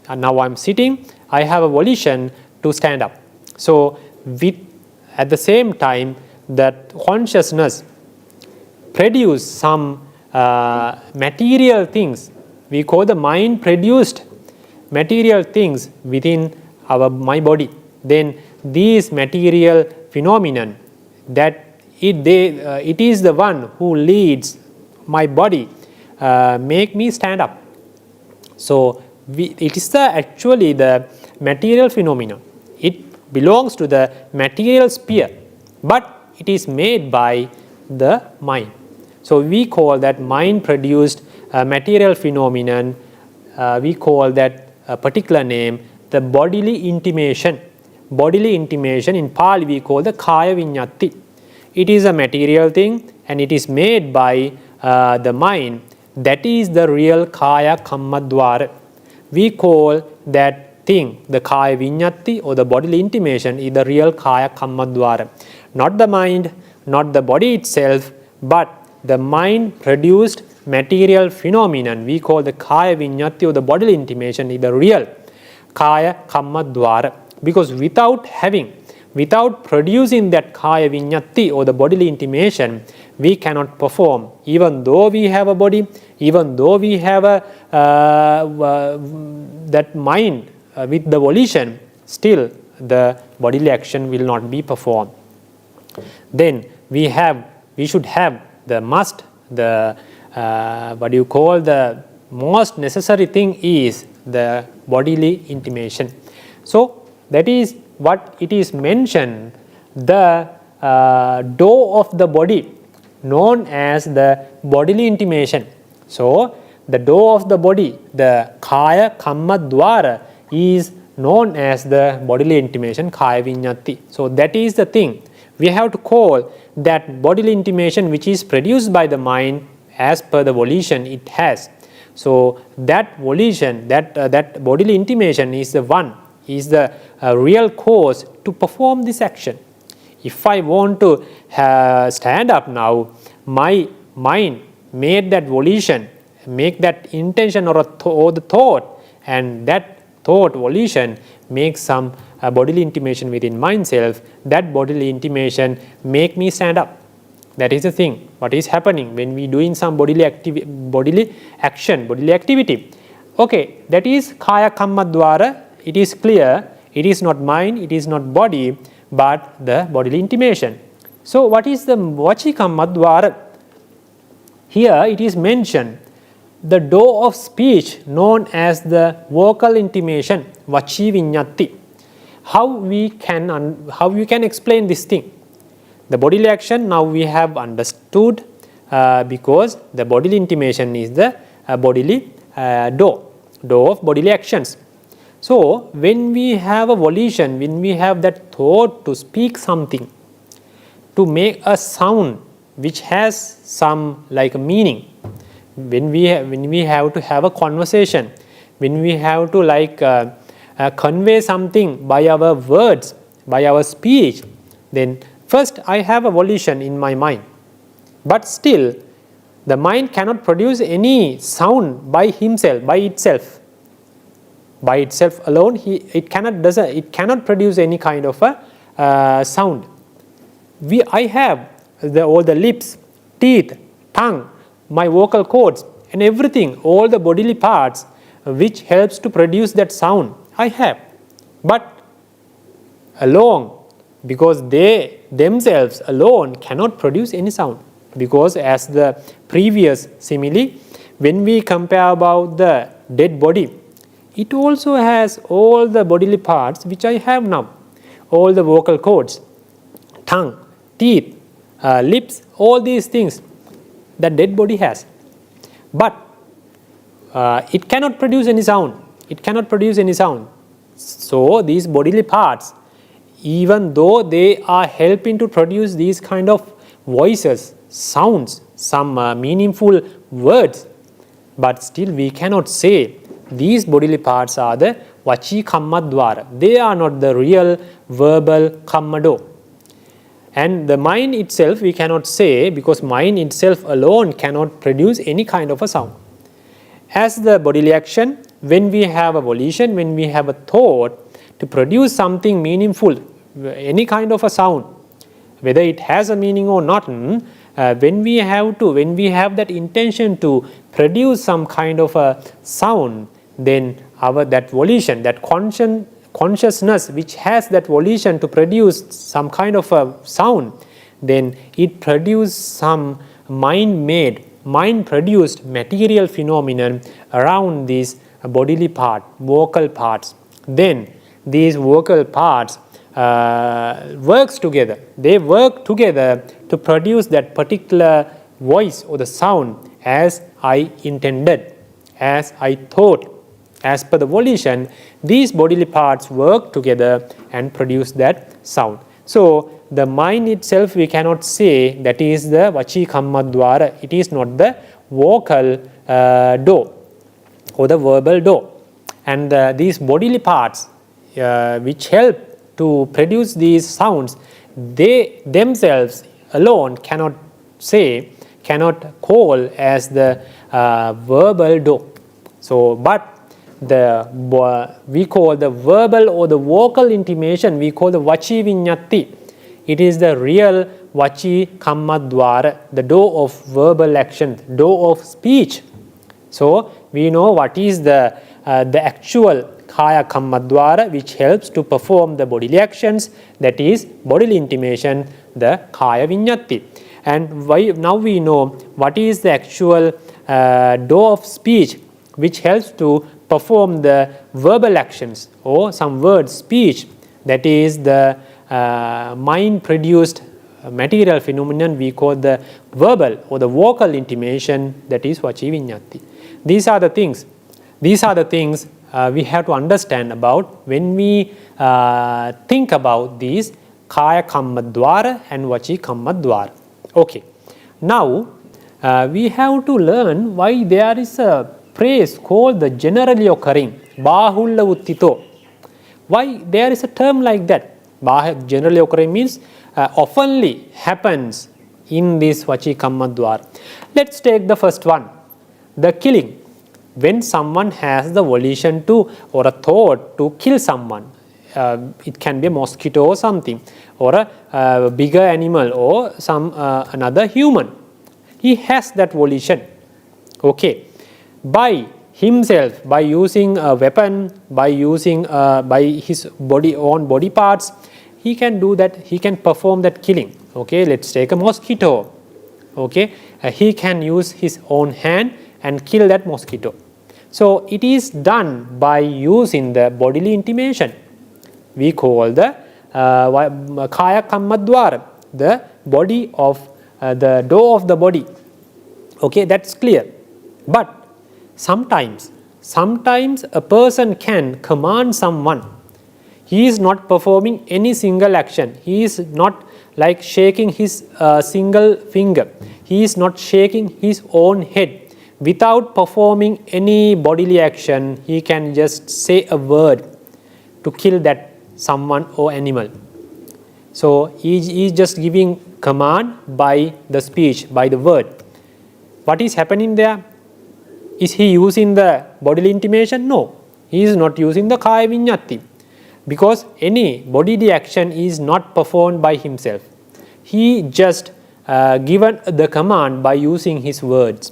And now I'm sitting, I have a volition to stand up. So at the same time that consciousness produce some material things, we call the mind produced material things within my body. Then these material phenomenon that it is the one who leads my body make me stand up. So it is actually the material phenomenon. It belongs to the material sphere, but it is made by the mind. So we call that mind produced material phenomenon, we call that particular name the bodily intimation. Bodily intimation in Pali we call the Kaya Viññatti. It is a material thing and it is made by the mind. That is the real Kaya Kamma dvāra. We call that thing the Kaya Viññatti or the bodily intimation is the real Kaya Kamma dvāra. Not the mind, not the body itself, but the mind produced material phenomenon we call the Kaya Viññatti or the bodily intimation is the real Kaya Kamma dvāra. Because without producing that Kaya Viññatti or the bodily intimation, we cannot perform. Even though we have a body, even though we have that mind with the volition, still the bodily action will not be performed. Then we should have the must, the most necessary thing is the bodily intimation. So that is what it is mentioned, the door of the body known as the bodily intimation. So the door of the body, the Kaya Kamma dvāra is known as the bodily intimation, Kaya Viññatti. So that is the thing. We have to call that bodily intimation which is produced by the mind as per the volition it has. So that volition, that bodily intimation is the one, is the real cause to perform this action. If I want to stand up now, my mind made that volition, make that intention or the thought, and that thought volition makes some bodily intimation within myself. That bodily intimation make me stand up. That is the thing. What is happening when we doing some bodily action, bodily activity? Okay, that is Kaya Kamma dvāra. It is clear. It is not mind, it is not body, but the bodily intimation. So what is the Vachi Kamma dvāra? Here it is mentioned the door of speech known as the vocal intimation, Vachi Viññatti. how you can explain this thing? The bodily action now we have understood because the bodily intimation is the bodily door of bodily actions. So when we have a volition, when we have that thought to speak something, to make a sound which has some like a meaning, when we have to have a conversation, when we have to like convey something by our words, by our speech, then first I have a volition in my mind, but still the mind cannot produce any sound by himself, by itself. By itself alone, it cannot produce any kind of a sound. I have all the lips, teeth, tongue, my vocal cords, and everything, all the bodily parts which helps to produce that sound I have, but alone, because they themselves alone cannot produce any sound, because as the previous simile, when we compare about the dead body, it also has all the bodily parts which I have now, all the vocal cords, tongue, teeth, lips, all these things that dead body has, but it cannot produce any sound. It cannot produce any sound. So these bodily parts, even though they are helping to produce these kind of voices, sounds, some meaningful words, but still we cannot say these bodily parts are the vachi kamma dvāra. They are not the real verbal kamma door. And the mind itself we cannot say, because mind itself alone cannot produce any kind of a sound. As the bodily action, when we have a volition, when we have a thought to produce something meaningful, any kind of a sound, whether it has a meaning or not, when we have that intention to produce some kind of a sound, then that volition, that consciousness which has that volition to produce some kind of a sound, then it produces some mind-produced material phenomenon around these bodily part, vocal parts. Then these vocal parts works together. They work together to produce that particular voice or the sound as I intended, as I thought. As per the volition, these bodily parts work together and produce that sound. So the mind itself we cannot say that is the vachi kamma dvāra. It is not the vocal door or the verbal door. And these bodily parts which help to produce these sounds, they themselves alone cannot call as the verbal door. So, but we call the verbal or the vocal intimation, we call the vachi viññatti. It is the real vachi kamma dvāra, the door of verbal action, door of speech. So we know what is the actual kaya kamma dvāra which helps to perform the bodily actions, that is bodily intimation, the kaya viññatti. And now we know what is the actual door of speech which helps to perform the verbal actions or some word speech, that is the mind-produced material phenomenon we call the verbal or the vocal intimation, that is vachi viññatti. These are the things we have to understand about when we think about these kaya kamma dvāra and vachi kamma dvāra. Okay, now we have to learn why there is a phrase called the generally occurring bahulla uttito. Why there is a term like that? Generally occurring means oftenly happens in this vachi kamma dvāra. Let's take the first one, the killing. When someone has the volition to or a thought to kill someone, it can be a mosquito or something, or a bigger animal or some another human. He has that volition. Okay, by himself, by using a weapon, by using by his own body parts, he can do that. He can perform that killing. Okay, let's take a mosquito. Okay, he can use his own hand and kill that mosquito. So it is done by using the bodily intimation. we call the Kaya Kamma dvāra, the body of the door of the body. Okay, that's clear. But sometimes a person can command someone. He is not performing any single action. He is not like shaking his single finger. He is not shaking his own head. Without performing any bodily action, he can just say a word to kill that someone or animal. So he is just giving command by the speech, by the word. What is happening there? Is he using the bodily intimation? No, he is not using the kaya viññatti, because any bodily action is not performed by himself. He just given the command by using his words.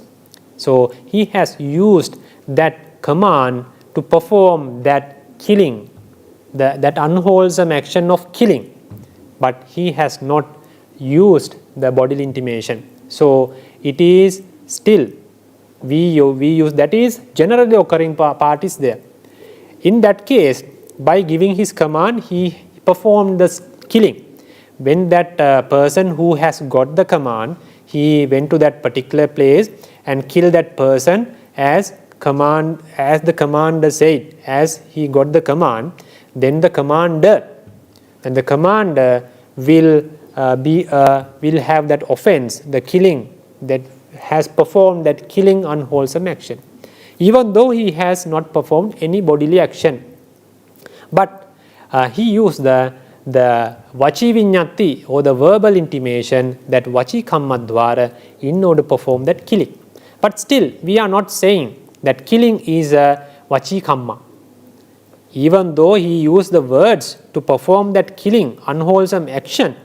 So he has used that command to perform that killing, that unwholesome action of killing, but he has not used the bodily intimation. So it is still, we use, that is generally occurring part is there. In that case, by giving his command, he performed the killing. When that person who has got the command, he went to that particular place and killed that person as the commander said, as he got the command, then the commander will have that offense, the killing, that has performed that killing unwholesome action, even though he has not performed any bodily action. But he used the vaci viññatti, or the verbal intimation, that vaci kamma dvāra, in order to perform that killing. But still, we are not saying that killing is a vaci kamma. Even though he used the words to perform that killing, unwholesome action,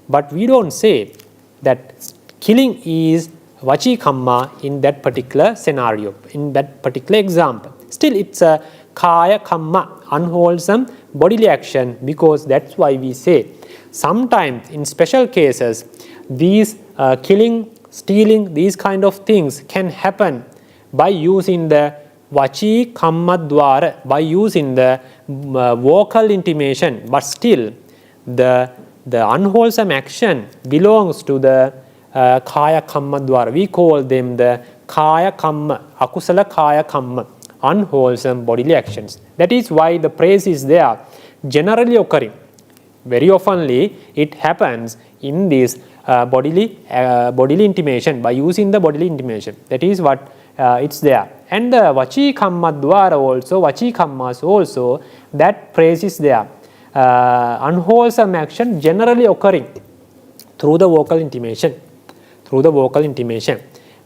but we don't say that killing is vaci kamma in that particular scenario, in that particular example. Still, it's a kaya kamma, unwholesome bodily action, because that's why we say sometimes in special cases these killing, stealing, these kind of things can happen by using the vaci kamma dvāra, by using the vocal intimation, but still the unwholesome action belongs to the kaya kamma dvāra. We call them the kaya kamma, akusala kaya kamma, unwholesome bodily actions. That is why the praise is there, generally occurring. Very oftenly it happens in this bodily intimation, by using the bodily intimation. That is what it's there. And the vaci kamma dvāra also, vaci kammas also, that praise is there. Unwholesome action generally occurring through the vocal intimation.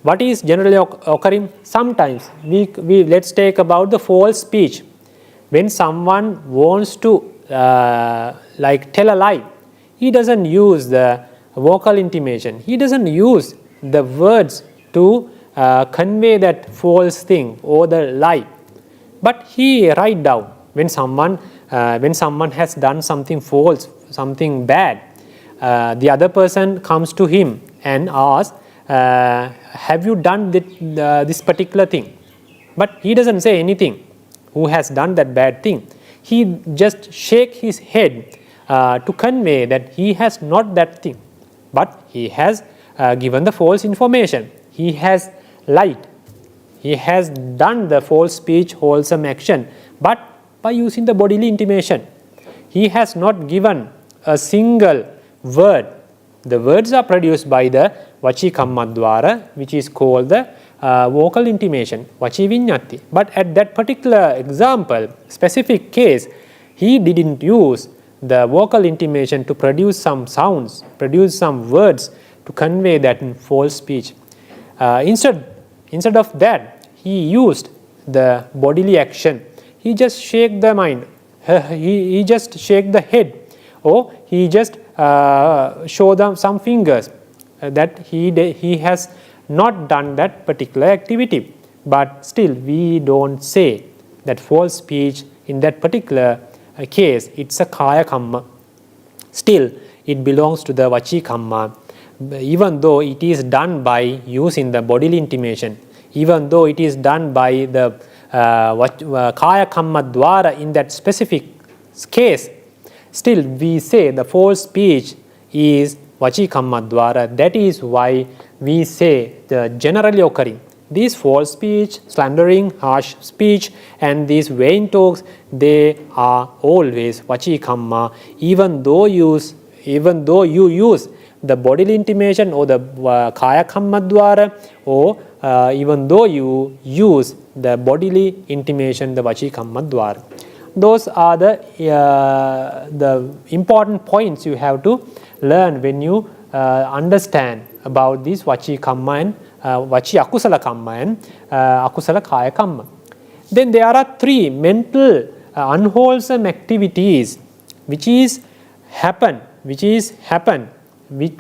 What is generally occurring? Sometimes we let's take about the false speech. When someone wants to like tell a lie, he doesn't use the vocal intimation. He doesn't use the words to convey that false thing or the lie, but he write down. When someone has done something false, something bad, the other person comes to him and asks, have you done this particular thing? But he doesn't say anything who has done that bad thing. He just shake his head to convey that he has not that thing, but he has given the false information. He has lied. He has done the false speech, wholesome action, but by using the bodily intimation. He has not given a single word. The words are produced by the vaci kamma dvāra, which is called the vocal intimation, vaci viññatti. But at that particular example, specific case, he didn't use the vocal intimation to produce some sounds, produce some words to convey that in false speech. Instead of that, he used the bodily action. He just shake the mind, he just shake the head, or he just show them some fingers that he has not done that particular activity. But still, we don't say that false speech in that particular case, it's a kaya kamma. Still, it belongs to the vaci kamma, even though it is done by using the bodily intimation, even though it is done by the kaya kamma dvāra in that specific case, still we say the false speech is vachi kamma dvāra. That is why we say the generally occurring these false speech, slandering, harsh speech, and these vain talks, they are always vachi kamma, even though you use the bodily intimation or the kaya kamma dvāra, or even though you use the bodily intimation, the vachi kamma dvāra. Those are the important points you have to learn when you understand about this vachi kamma and vachi akusala kamma and akusala kaya kamma. Then there are three mental unwholesome activities which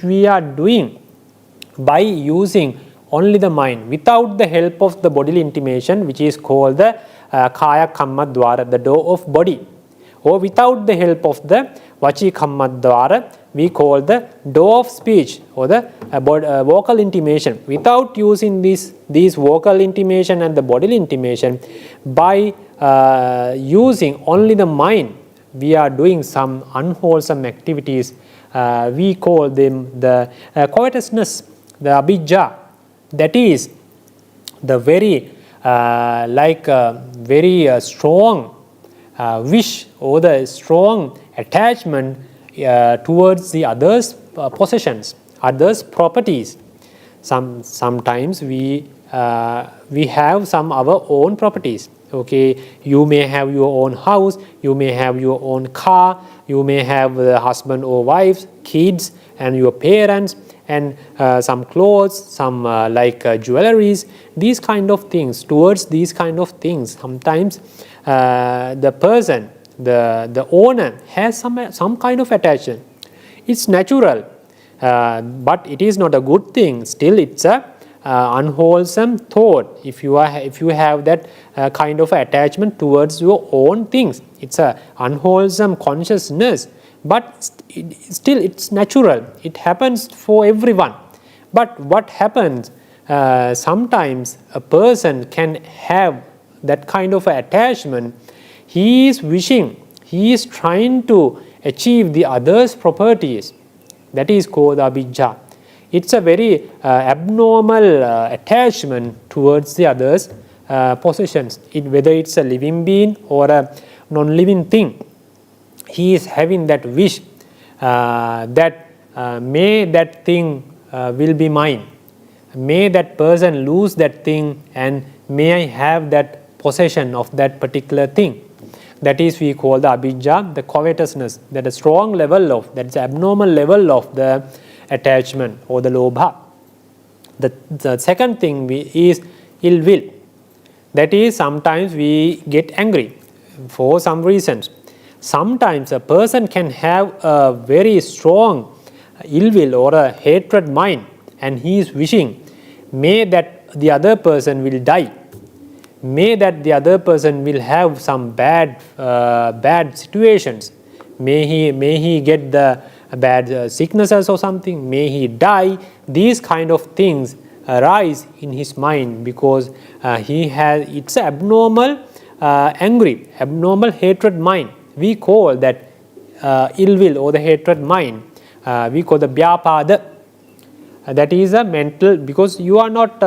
we are doing by using only the mind without the help of the bodily intimation, which is called the kaya kamma dvāra, the door of body, or without the help of the vachi kamma dvāra, we call the door of speech or the vocal intimation. Without using these vocal intimation and the bodily intimation, by using only the mind, we are doing some unwholesome activities. We call them the covetousness, the abhijja. That is the very very strong wish or the strong attachment towards the others' possessions, others' properties. Sometimes we have some our own properties. Okay, you may have your own house, you may have your own car, you may have the husband or wives, kids, and your parents, and some clothes, some jewelries, these kind of things. Towards these kind of things, sometimes the person, the owner has some kind of attachment. It's natural, but it is not a good thing. Still, it's a unwholesome thought. If you have that kind of attachment towards your own things, it's a unwholesome consciousness. But still, it's natural. It happens for everyone. But what happens? Sometimes a person can have that kind of attachment. He is wishing, he is trying to achieve the others' properties. That is called abhijja. It's a very abnormal attachment towards the others' possessions. Whether it's a living being or a non-living thing, he is having that wish that may that thing will be mine. May that person lose that thing, and may I have that possession of that particular thing. That is, we call the abhijja, the covetousness, that a strong level of, that's abnormal level of the attachment or the lobha. The second thing is ill will. That is, sometimes we get angry for some reasons. Sometimes a person can have a very strong ill will or a hatred mind, and he is wishing, may that the other person will die. May that the other person will have some bad situations. May he get the bad sicknesses or something. May he die. These kind of things arise in his mind because it's abnormal angry, abnormal hatred mind. We call that ill will or the hatred mind. We call the vyāpāda. That is a mental, because you are not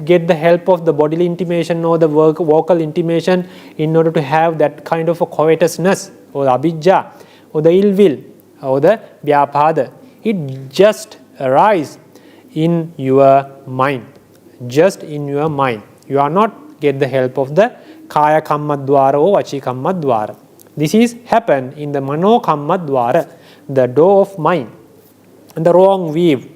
get the help of the bodily intimation or the vocal intimation in order to have that kind of a covetousness or abhijja or the ill will or the vyāpāda. It just arises in your mind, just in your mind. You are not get the help of the kaya kamma dvāra or vachi kamma dvāra. This is happen in the mano kamma dvāra, the door of mind, and the wrong view.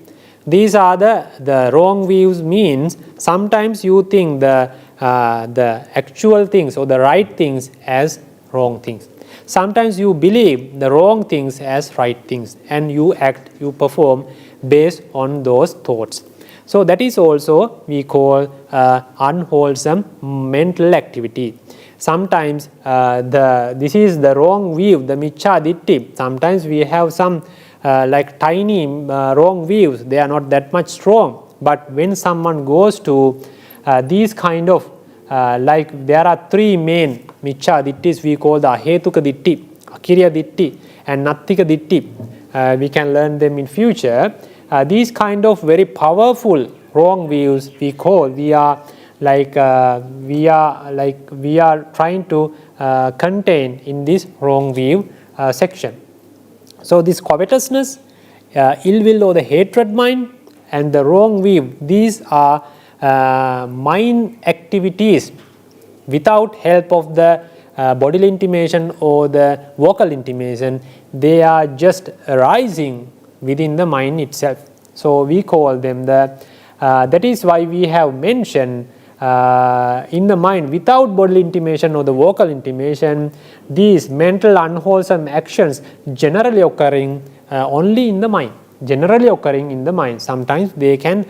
These are the wrong views. Means sometimes you think the actual things or the right things as wrong things. Sometimes you believe the wrong things as right things, and you act, you perform based on those thoughts. So that is also we call unwholesome mental activity. Sometimes this is the wrong view, the miccha ditti. Sometimes we have some tiny wrong views. They are not that much strong. But when someone goes to these kind of there are three main miccha dittis we call the ahetuka ditti. Akiriya Ditti and Nattika Ditti. We can learn them in future. These kind of very powerful wrong views we are trying to contain in this wrong view section. So this covetousness, ill will or the hatred mind, and the wrong view, these are mind activities without help of the bodily intimation or the vocal intimation. They are just arising within the mind itself. So we call them that is why we have mentioned in the mind without bodily intimation or the vocal intimation, these mental unwholesome actions generally occurring only in the mind. Generally occurring in the mind. Sometimes they can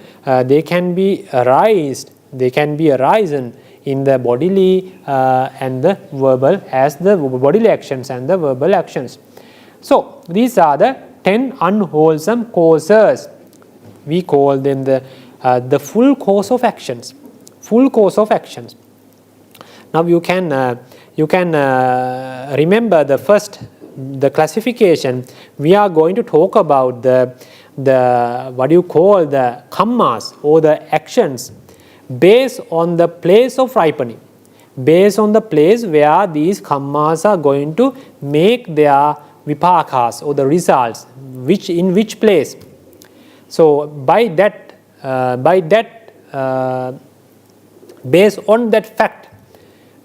be arised. They can be arisen in the bodily and the verbal, as the bodily actions and the verbal actions. So these are the 10 unwholesome causes. We call them the full course of actions. Full course of actions. Now you can remember the classification. We are going to talk about the what you call the kammas or the actions based on the place of ripening, based on the place where these kammas are going to make their vipakas or the results, in which place. So by that based on that fact,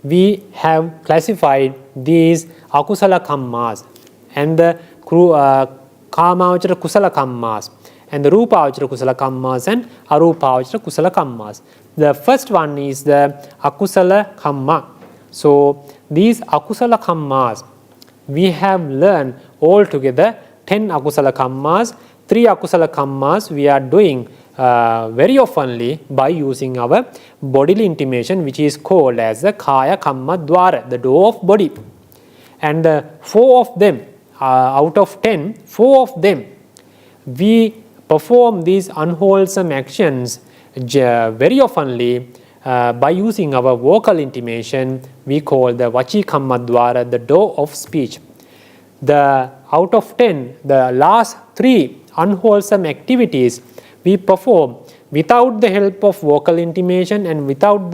we have classified these akusala kammas and the kamavachara kusala kammas and the rupavachara kusala kammas and arupavachara kusala kammas. The first one is the akusala kamma. So these akusala kammas, we have learned altogether 10 akusala kammas. 3 akusala kammas we are doing very oftenly by using our bodily intimation, which is called as the kaya kamma dvāra, the door of body. And 4 of them, out of 10, 4 of them, we perform these unwholesome actions very oftenly by using our vocal intimation. We call the vachi kamma dvāra, the door of speech. Out of 10, the last 3 unwholesome activities we perform without the help of vocal intimation and without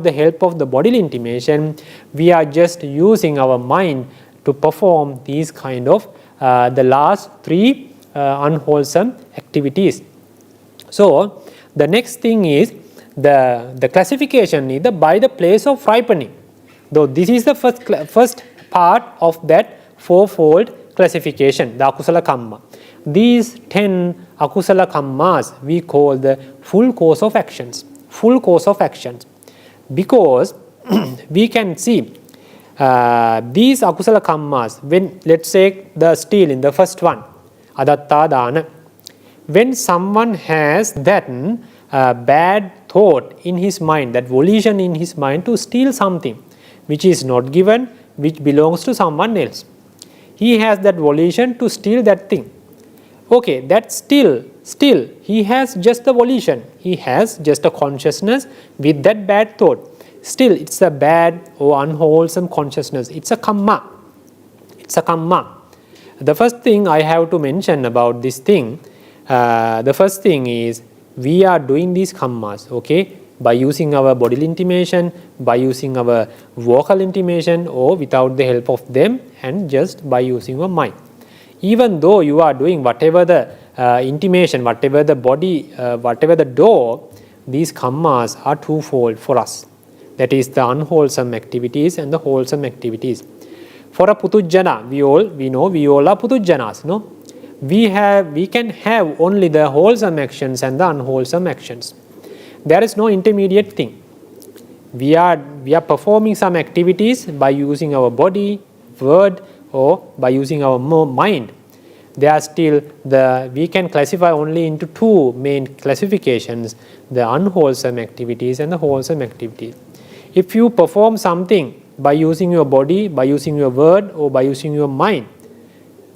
the help of the bodily intimation. We are just using our mind to perform these kind of the last 3 unwholesome activities. So the next thing is the classification either by the place of ripening. Though this is the first part of that fourfold classification, the akusala kamma. These 10 akusala kammas we call the full course of actions. Full course of actions. Because we can see these akusala kammas, when let's say the stealing, the first one, adatta dana. When someone has that bad thought in his mind, that volition in his mind to steal something which is not given, which belongs to someone else. He has that volition to steal that thing. Okay, that still he has just the volition. He has just a consciousness with that bad thought. Still, it's a bad or unwholesome consciousness. It's a kamma. It's a kamma. The first thing I have to mention about this thing, the first thing is we are doing these kammas, okay, by using our bodily intimation, by using our vocal intimation, or without the help of them, and just by using your mind. Even though you are doing whatever the intimation, whatever the body, whatever the door, these kammas are twofold for us. That is the unwholesome activities and the wholesome activities. For a putujjana, we know we all are putujjanas, no? We can have only the wholesome actions and the unwholesome actions. There is no intermediate thing. We are performing some activities by using our body, word, or by using our mind. They are still we can classify only into 2 main classifications, the unwholesome activities and the wholesome activities. If you perform something by using your body, by using your word, or by using your mind,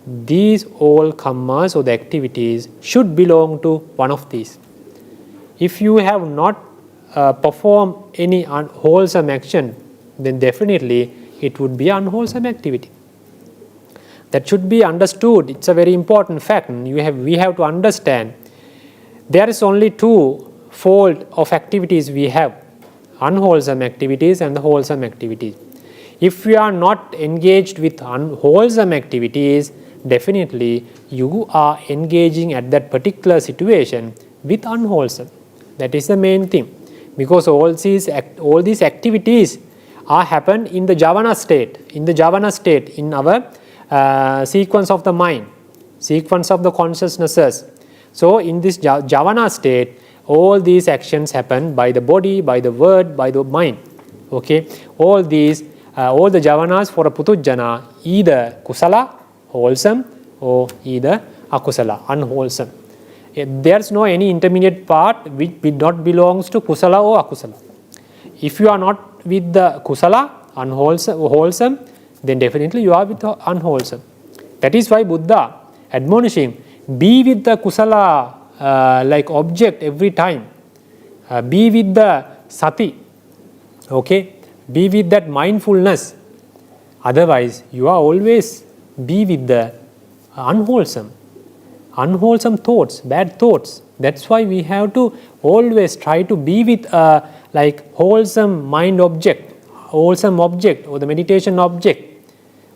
these all kammas or the activities should belong to one of these. If you have not performed any unwholesome action, then definitely it would be unwholesome activity. That should be understood. It's a very important fact. We have to understand. There is only two fold of activities we have: unwholesome activities and the wholesome activities. If we are not engaged with unwholesome activities, definitely you are engaging at that particular situation with unwholesome. That is the main thing, because all these activities are happen in the Javana state, in our sequence of the mind, sequence of the consciousnesses. So in this Javana state, all these actions happen by the body, by the word, by the mind. Okay, all the Javanas for a Putujjana, either Kusala, wholesome, or either Akusala, unwholesome. There is no any intermediate part which not belongs to Kusala or Akusala. If you are not with the Kusala, wholesome, then definitely you are with the unwholesome. That is why Buddha admonishing, be with the Kusala like object every time. Be with the sati. Okay, be with that mindfulness. Otherwise, you are always be with the unwholesome thoughts, bad thoughts. That's why we have to always try to be with like wholesome mind object, wholesome object or the meditation object.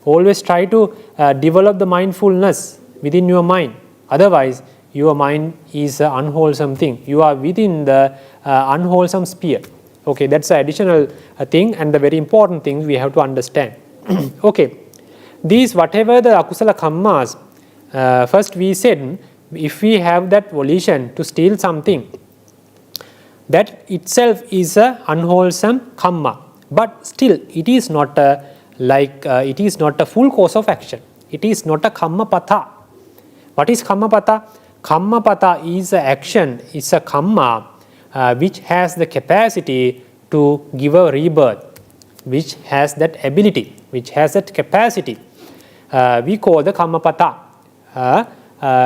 Always try to develop the mindfulness within your mind. Otherwise, your mind is an unwholesome thing. You are within the unwholesome sphere. Okay, that's the additional thing and the very important thing we have to understand. Okay, these whatever the Akusala Kammas, first we said, if we have that volition to steal something, that itself is a unwholesome Kamma. But still, it is not a full course of action. It is not a Kammapatha. What is Kammapatha? Kammapatha is an action, it's a Kamma which has the capacity to give a rebirth, which has that ability, which has that capacity. We call the Kammapatha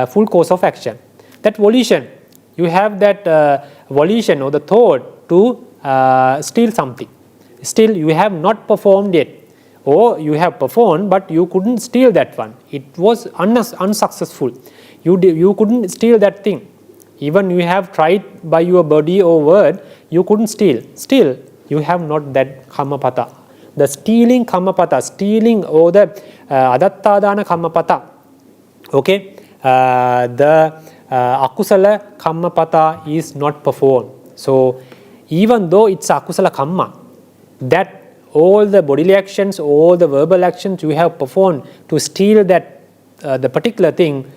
full course of action. That volition, you have that volition or the thought to steal something. Still, you have not performed yet, or you have performed but you couldn't steal that one. It was unsuccessful. You couldn't steal that thing. Even you have tried by your body or word, you couldn't steal. Still, you have not that Kammapatha. The stealing Kammapatha, stealing or the Adattādāna Kammapatha. Okay, the Akusala Kammapatha is not performed. So, even though it's Akusala Kamma, that all the bodily actions, all the verbal actions you have performed to steal that the particular thing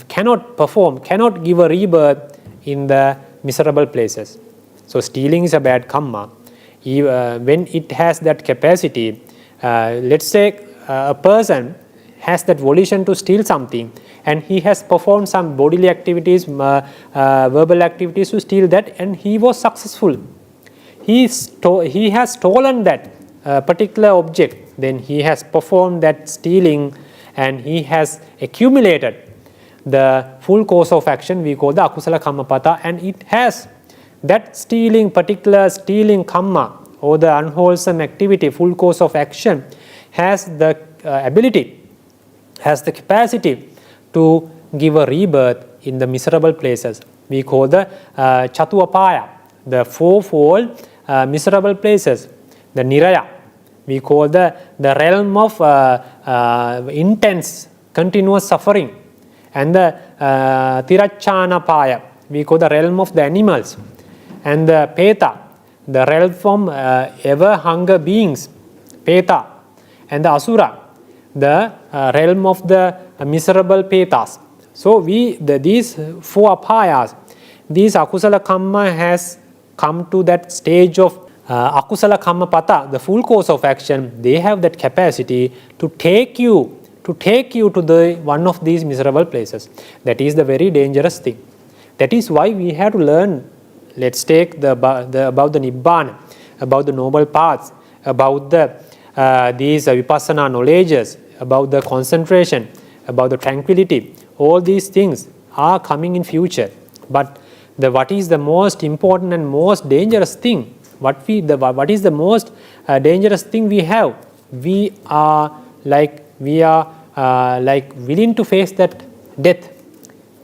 cannot perform, cannot give a rebirth in the miserable places. So stealing is a bad Kamma. When it has that capacity, let's say a person has that volition to steal something and he has performed some bodily activities, verbal activities to steal that, and he was successful. He has stolen that particular object, then he has performed that stealing and he has accumulated the full course of action we call the Akusala Kammapatha, and it has that particular stealing Kamma or the unwholesome activity, full course of action, has the ability, has the capacity to give a rebirth in the miserable places. We call the Chatuapaya, the fourfold miserable places, the Niraya. We call the realm of intense, continuous suffering, and the Tiracchānapāya, we call the realm of the animals, and the Peta, the realm from ever hunger beings, Peta, and the Asura, the realm of the miserable Petas. So these four apayas, these Akusala Kamma has come to that stage of Akusala Kammapatha, the full course of action. They have that capacity to take you to the one of these miserable places. That is the very dangerous thing. That is why we have to learn. Let's take about the Nibbana, about the noble paths, about these vipassana knowledges, about the concentration, about the tranquility. All these things are coming in future. But what is the most important and most dangerous thing? What is the most dangerous thing we have? We are like willing to face that death.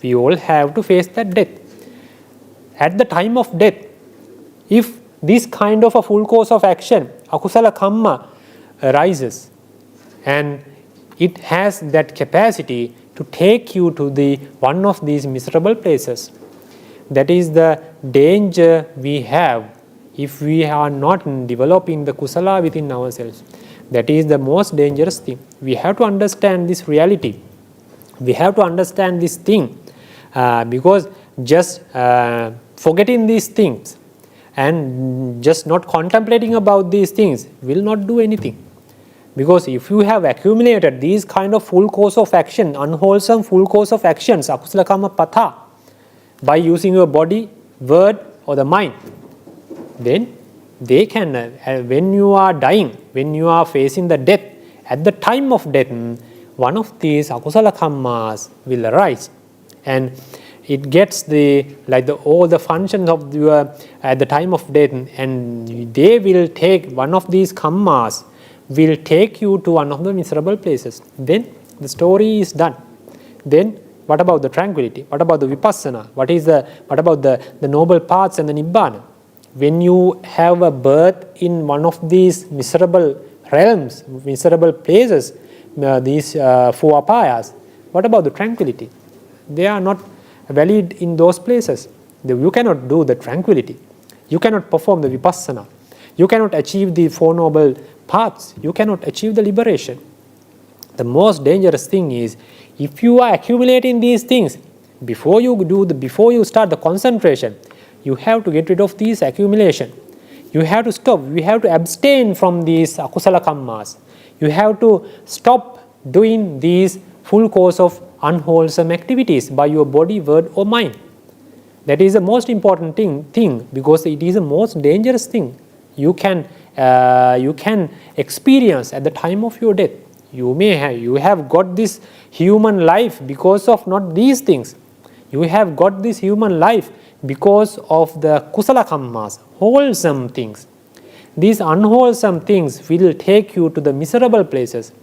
We all have to face that death. At the time of death, if this kind of a full course of action, akusala kamma, arises, and it has that capacity to take you to the one of these miserable places. That is the danger we have if we are not developing the kusala within ourselves. That is the most dangerous thing. We have to understand this reality. We have to understand this thing, because just forgetting these things and just not contemplating about these things will not do anything. Because if you have accumulated these kind of full course of action, unwholesome full course of actions, akusala kamma patha, by using your body, word or the mind, then they can, when you are dying, when you are facing the death, at the time of death, one of these akusala kammas will arise, and it gets all the functions of your at the time of death, and they will take one of these kammas will take you to one of the miserable places. Then the story is done. Then what about the tranquility? What about the vipassana? What about the noble paths and the nibbana? When you have a birth in one of these miserable realms, miserable places, these four apayas, what about the tranquility? They are not valid in those places. You cannot do the tranquility. You cannot perform the vipassana. You cannot achieve the Four Noble Paths. You cannot achieve the liberation. The most dangerous thing is, if you are accumulating these things, before you start the concentration, you have to get rid of these accumulation. You have to stop. You have to abstain from these akusala kammas. You have to stop doing these full course of unwholesome activities by your body, word or mind. That is the most important thing, because it is the most dangerous thing you can experience at the time of your death. You have got this human life because of not these things. You have got this human life because of the kusala kammas, wholesome things. These unwholesome things will take you to the miserable places.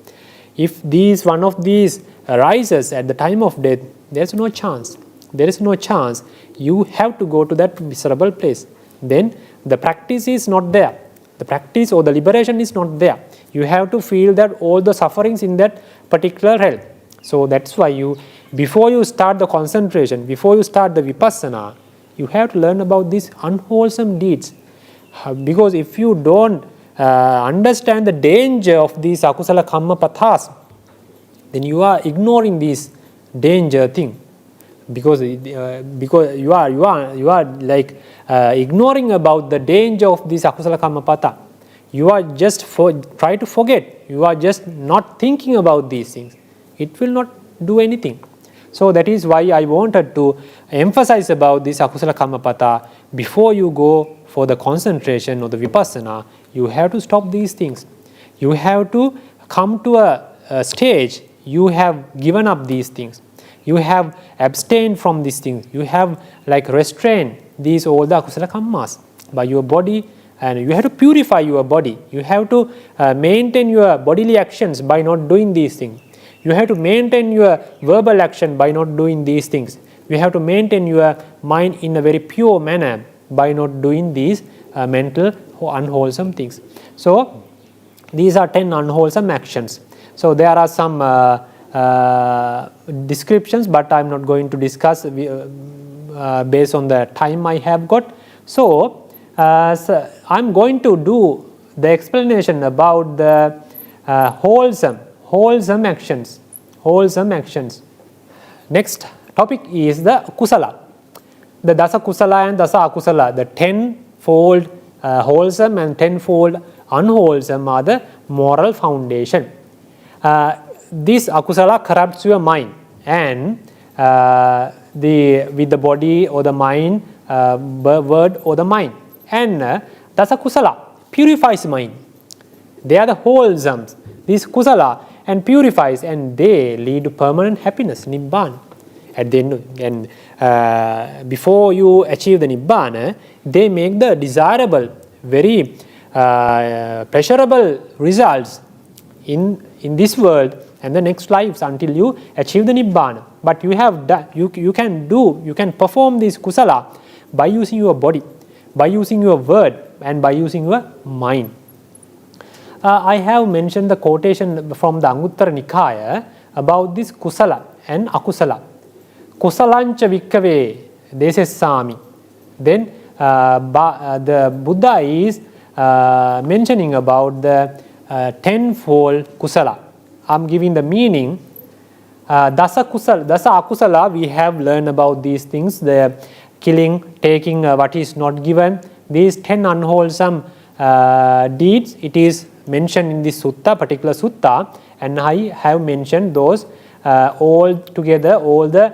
If one of these arises at the time of death, there is no chance. There is no chance. You have to go to that miserable place. Then the practice is not there. The practice or the liberation is not there. You have to feel that all the sufferings in that particular realm. So that's why before you start the concentration, before you start the vipassana, you have to learn about these unwholesome deeds. Because if you don't understand the danger of these akusala kamma pathas, then you are ignoring this danger thing. Because you are like ignoring about the danger of this akusala kamma patha. You are just try to forget. You are just not thinking about these things. It will not do anything. So that is why I wanted to emphasize about this akusala kamma patha. Before you go for the concentration or the vipassana, you have to stop these things. You have to come to a stage. You have given up these things. You have abstained from these things. You have restrained all the akusala kammas by your body, and you have to purify your body. You have to maintain your bodily actions by not doing these things. You have to maintain your verbal action by not doing these things. You have to maintain your mind in a very pure manner by not doing these mental unwholesome things. So these are 10 unwholesome actions. So there are some descriptions, but I am not going to discuss based on the time I have got. So I am going to do the explanation about the wholesome actions. Next topic is the kusala. The dasa kusala and dasa akusala, the 10-fold wholesome and 10-fold unwholesome are the moral foundation. This akusala corrupts your mind, and with the body or the mind, word or the mind. And dasa kusala purifies mind. They are the wholesome. This kusala and purifies, and they lead to permanent happiness, nibbana. At the end, and before you achieve the nibbana, they make the desirable, very pleasurable results in this world and the next lives until you achieve the Nibbana. But you can perform this Kusala by using your body, by using your word, and by using your mind. I have mentioned the quotation from the Anguttara Nikaya about this Kusala and Akusala. Kusalancha Vikkave Desessami. Then the Buddha is mentioning about the tenfold Kusala. I am giving the meaning. Dasa Akusala, we have learned about these things, the killing, taking what is not given, these 10 unwholesome deeds. It is mentioned in this sutta, particular sutta, and I have mentioned those all together, all the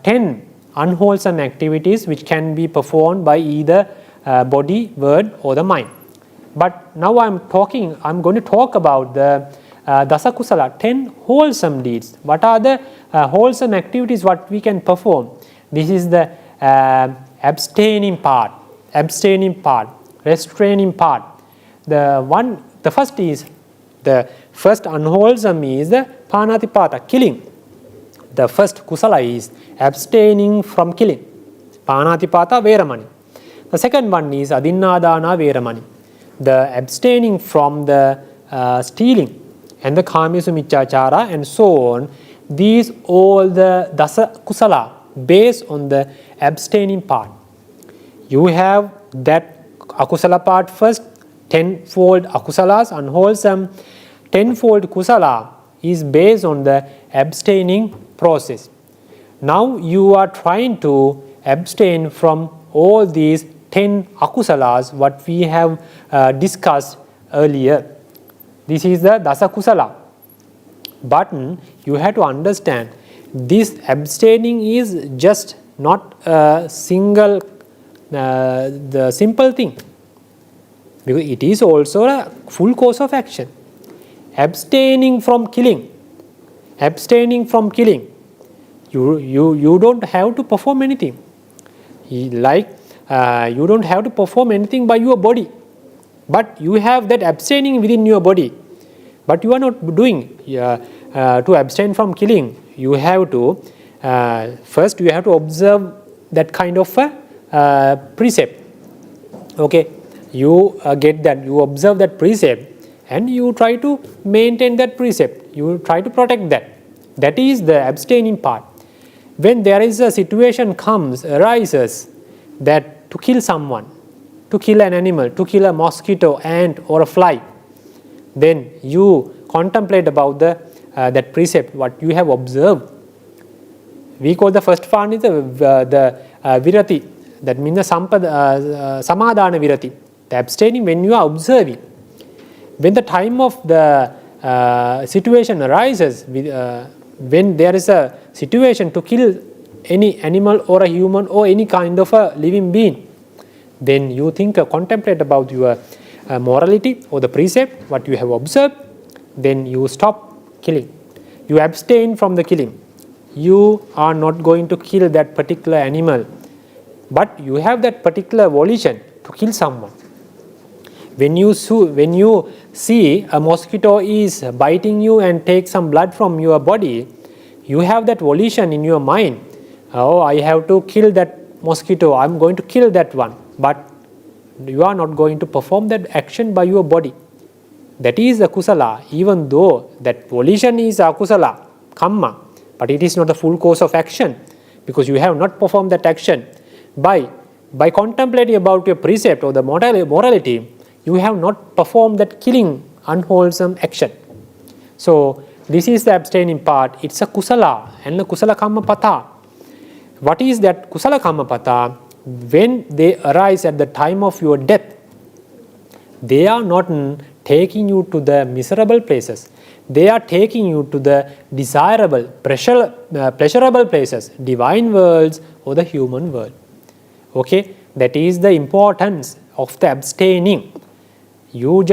10 unwholesome activities which can be performed by either body, word, or the mind. But now I'm going to talk about the Dasa Kusala, 10 wholesome deeds. What are the wholesome activities what we can perform? This is the abstaining part, restraining part. The first unwholesome is the Panatipata, killing. The first Kusala is abstaining from killing, Panatipata Veramani. The second one is Adinnādāna Veramani, the abstaining from the stealing and the Kāmesu Micchāchāra and so on. These all the Dasa Kusala based on the abstaining part. You have that Akusala part first, tenfold Akusalas, unwholesome. Tenfold Kusala is based on the abstaining process. Now you are trying to abstain from all these 10 Akusalas what we have discussed earlier. This is the Dasa Kusala. But you have to understand, this abstaining is just not a single, the simple thing, because it is also a full course of action. Abstaining from killing, you don't have to perform anything. Like you don't have to perform anything by your body, but you have that abstaining within your body. But you are not doing to abstain from killing. You have to first you have to observe that kind of precept. Okay, you get that, you observe that precept, and you try to maintain that precept. You try to protect that. That is the abstaining part. When there is a situation arises that to kill someone, to kill an animal, to kill a mosquito, ant, or a fly, then you contemplate about that precept what you have observed. We call the first one is the virati, that means the samadhana virati, the abstaining when you are observing. When the time of the situation arises, when there is a situation to kill any animal or a human or any kind of a living being, then you contemplate about your morality or the precept, what you have observed, then you stop killing. You abstain from the killing. You are not going to kill that particular animal, but you have that particular volition to kill someone. When you see a mosquito is biting you and take some blood from your body, you have that volition in your mind. Oh, I have to kill that mosquito, I am going to kill that one. But you are not going to perform that action by your body. That is the Kusala, even though that volition is Akusala, Kamma, but it is not a full course of action, because you have not performed that action. By contemplating about your precept or the morality, you have not performed that killing, unwholesome action. So this is the abstaining part. It's a Kusala and a Kusala Kamma Pata. What is that Kusala Kamma Pata? When they arise at the time of your death, they are not taking you to the miserable places. They are taking you to the desirable, pleasurable places, divine worlds or the human world. Okay, that is the importance of the abstaining. You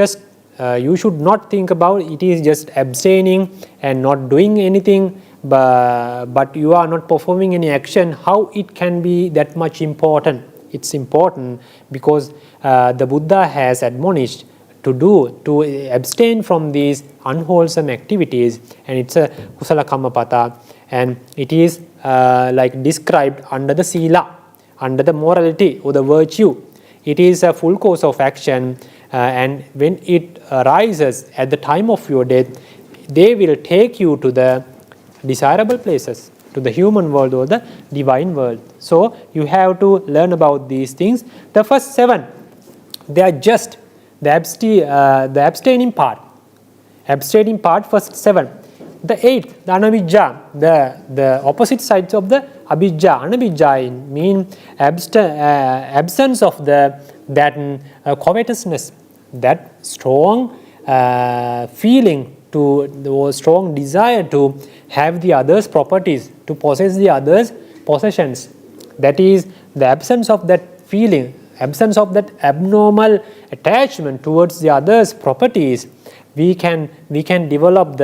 should not think about it is just abstaining and not doing anything, but you are not performing any action. How it can be that much important? It's important because the Buddha has admonished to abstain from these unwholesome activities, and it's a kusala kammapata, and it is like described under the sila, under the morality or the virtue. It is a full course of action, and when it arises at the time of your death, they will take you to the desirable places, to the human world or the divine world. So you have to learn about these things. The first 7, they are just the abstaining part. Abstaining part, first 7. The 8th, the anavijja, the opposite sides of the abhijja. Anavijja means absence of that covetousness, that strong feeling, the strong desire to have the others' properties, to possess the others' possessions. That is the absence of that feeling, absence of that abnormal attachment towards the others' properties. We can develop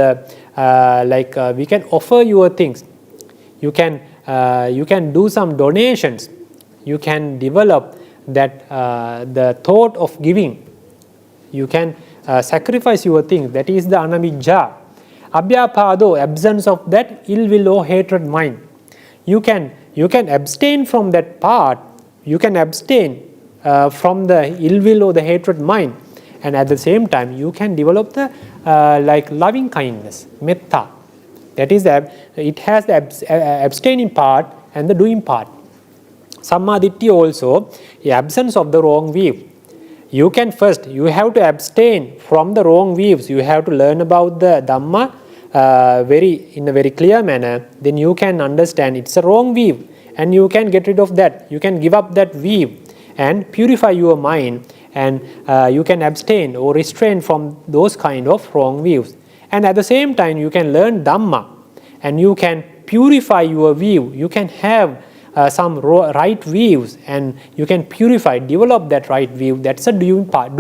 we can offer your things. You can do some donations. You can develop that the thought of giving. You can sacrifice your things. That is the anavijja. Abhyapado, absence of that ill will or hatred mind. You can abstain from that part. You can abstain from the ill will or the hatred mind, and at the same time you can develop the loving kindness, metta. That is it has the abstaining part and the doing part. Sammaditthi also, the absence of the wrong view. You have to abstain from the wrong views. You have to learn about the Dhamma in a very clear manner. Then you can understand it's a wrong view, and you can get rid of that. You can give up that view and purify your mind, and you can abstain or restrain from those kind of wrong views. And at the same time, you can learn Dhamma, and you can purify your view. You can have some right views, and you can develop that right view. That's a doing part.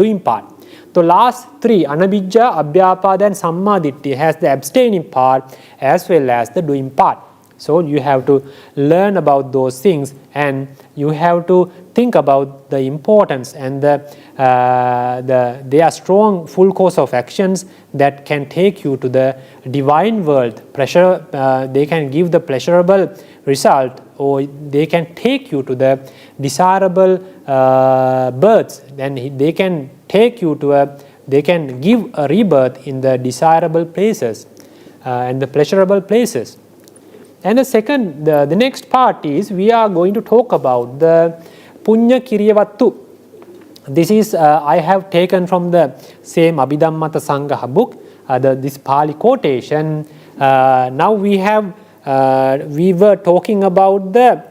The last 3, anabijja, abhyapada and sammaditthi, has the abstaining part as well as the doing part. So you have to learn about those things, and you have to think about the importance and they are strong full course of actions that can take you to the divine world. They can give the pleasurable result, or they can take you to the desirable births. Then they can take you to they can give a rebirth in the desirable places and the pleasurable places. And the next part is, we are going to talk about the Puññakiriyavatthu. This is I have taken from the same Abhidhammata Sangha book, this Pali quotation. Now we were talking about the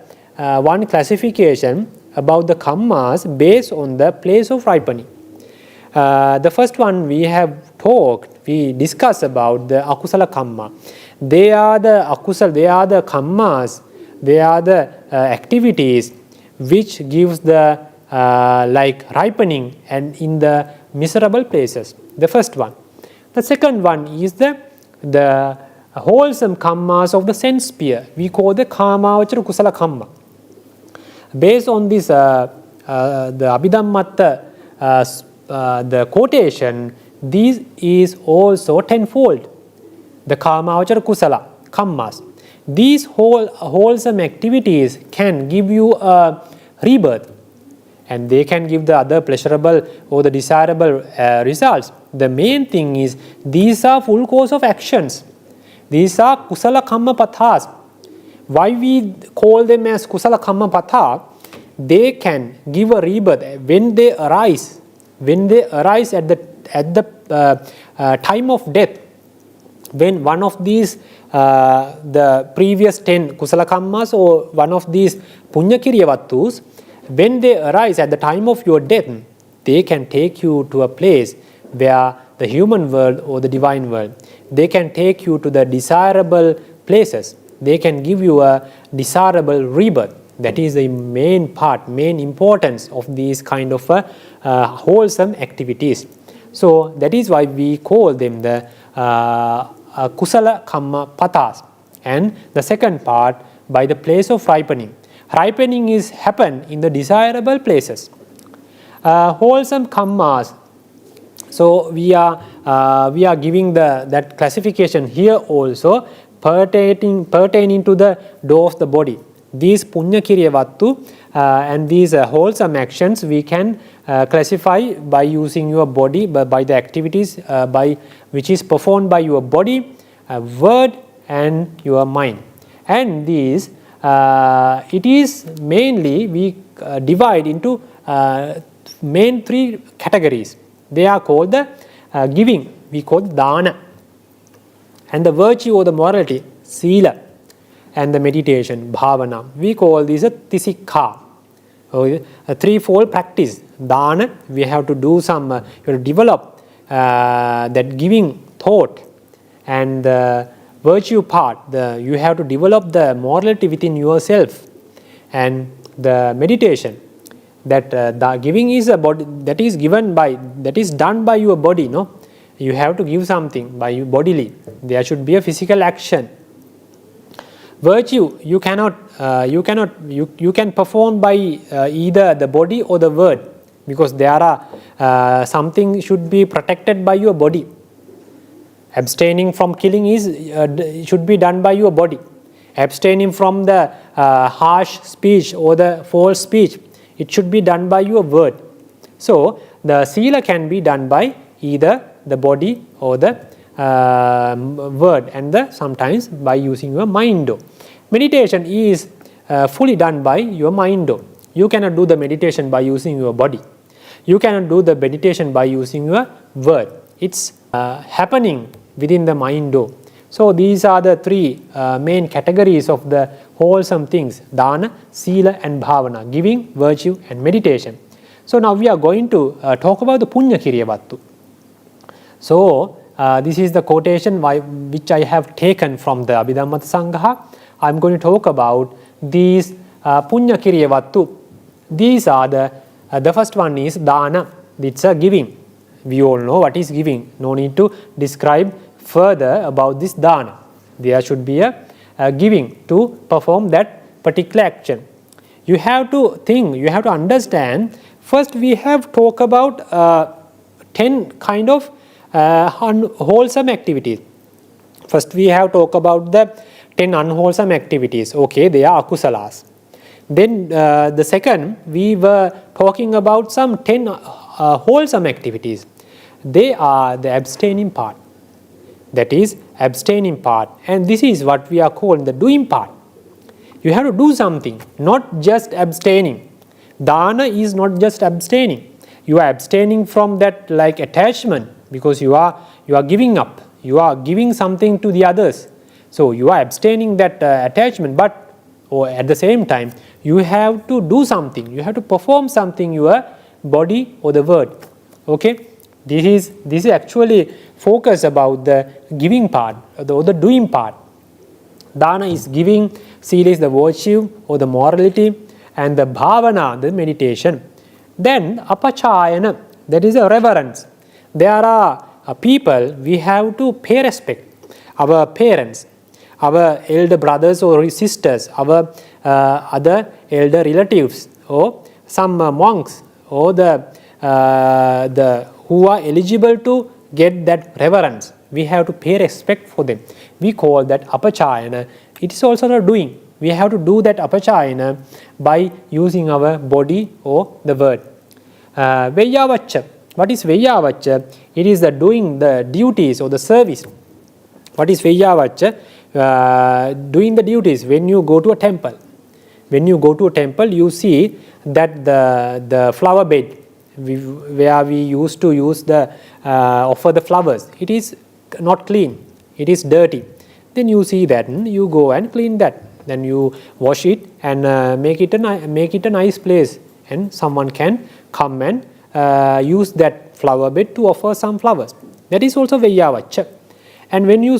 one classification about the kammas based on the place of ripening. The first one we discussed about the Akusala Kamma. They are the kammas, they are the activities which gives the ripening and in the miserable places. The first one. The second one is the wholesome kammas of the sense sphere. We call the Kamavachara Kusala Kamma. Based on this, the Abhidhammata, the quotation, this is also tenfold. The Kamavachara Kusala Kammas. These wholesome activities can give you a rebirth, and they can give the other pleasurable or the desirable results. The main thing is, these are full course of actions. These are Kusala Kamma Pathas. Why we call them as Kusala Kamma Patha? They can give a rebirth when they arise. When they arise at the time of death, when one of these the previous 10 Kusala Kammas or one of these Puññakiriyavatthu's, when they arise at the time of your death, they can take you to a place where the human world or the divine world. They can take you to the desirable places. They can give you a desirable rebirth. That is the main importance of these kind of wholesome activities. So that is why we call them the Kusala Kamma Pathas. And the second part, by the place of ripening. Ripening is happen in the desirable places. Wholesome kammas, So we are giving that classification here also pertaining to the door of the body. These Puññakiriyavatthu and these wholesome actions we can classify by using your body, by the activities which is performed by your body, word and your mind. And these it is mainly we divide into main three categories. They are called the giving, we call dāna, and the virtue or the morality, sīla, and the meditation, bhavana, we call this a tisikha, a threefold practice. Dāna, we have to do some, you have to develop that giving thought, and the virtue part, you have to develop the morality within yourself, and the meditation, that the giving is a body, that is given by, that is done by your body, no? You have to give something by you bodily. There should be a physical action. Virtue, you can perform by either the body or the word, because there are something should be protected by your body. Abstaining from killing should be done by your body. Abstaining from the harsh speech or the false speech, it should be done by your word. So the sila can be done by either the body or the word, and sometimes by using your mind. Meditation is fully done by your mind. You cannot do the meditation by using your body. You cannot do the meditation by using your word. It's happening within the mind. So these are the three main categories of the wholesome things: dāna, sīla and bhavana, giving, virtue and meditation. So now we are going to talk about the Puññakiriyavatthu. So this is the quotation which I have taken from the Abhidhamma Sangha. I am going to talk about these Puññakiriyavatthu. These are the first one is dāna, it's a giving. We all know what is giving. No need to describe further about this dāna. There should be a giving to perform that particular action. You have to think, you have to understand. First we have talked about 10 kind of unwholesome activities. First we have talked about the 10 unwholesome activities. Okay, they are akusalas. Then the second, we were talking about some 10 wholesome activities. They are the abstaining part. That is abstaining part, and this is what we are calling the doing part. You have to do something, not just abstaining. Dāna is not just abstaining. You are abstaining from that like attachment, because you are giving up. You are giving something to the others. So you are abstaining that attachment, but at the same time you have to do something. You have to perform something, your body or the word. Okay, this is actually focus about the giving part or the doing part. Dāna is giving, sīla is the virtue or the morality, and the bhavana, the meditation. Then apachayana, that is a reverence. There are people, we have to pay respect. Our parents, our elder brothers or sisters, our other elder relatives, or some monks, or the who are eligible to get that reverence. We have to pay respect for them. We call that apachayana. It is also not doing. We have to do that apachayana by using our body or the word. Veyyavacca. What is veyyavacca? It is the doing the duties or the service. What is veyyavacca? Doing the duties. When you go to a temple, you see that the flower bed where we used to use the offer the flowers, it is not clean, it is dirty. Then you see that, you go and clean that. Then you wash it and make it a nice place, and someone can come and use that flower bed to offer some flowers. That is also veyyavacca. And when you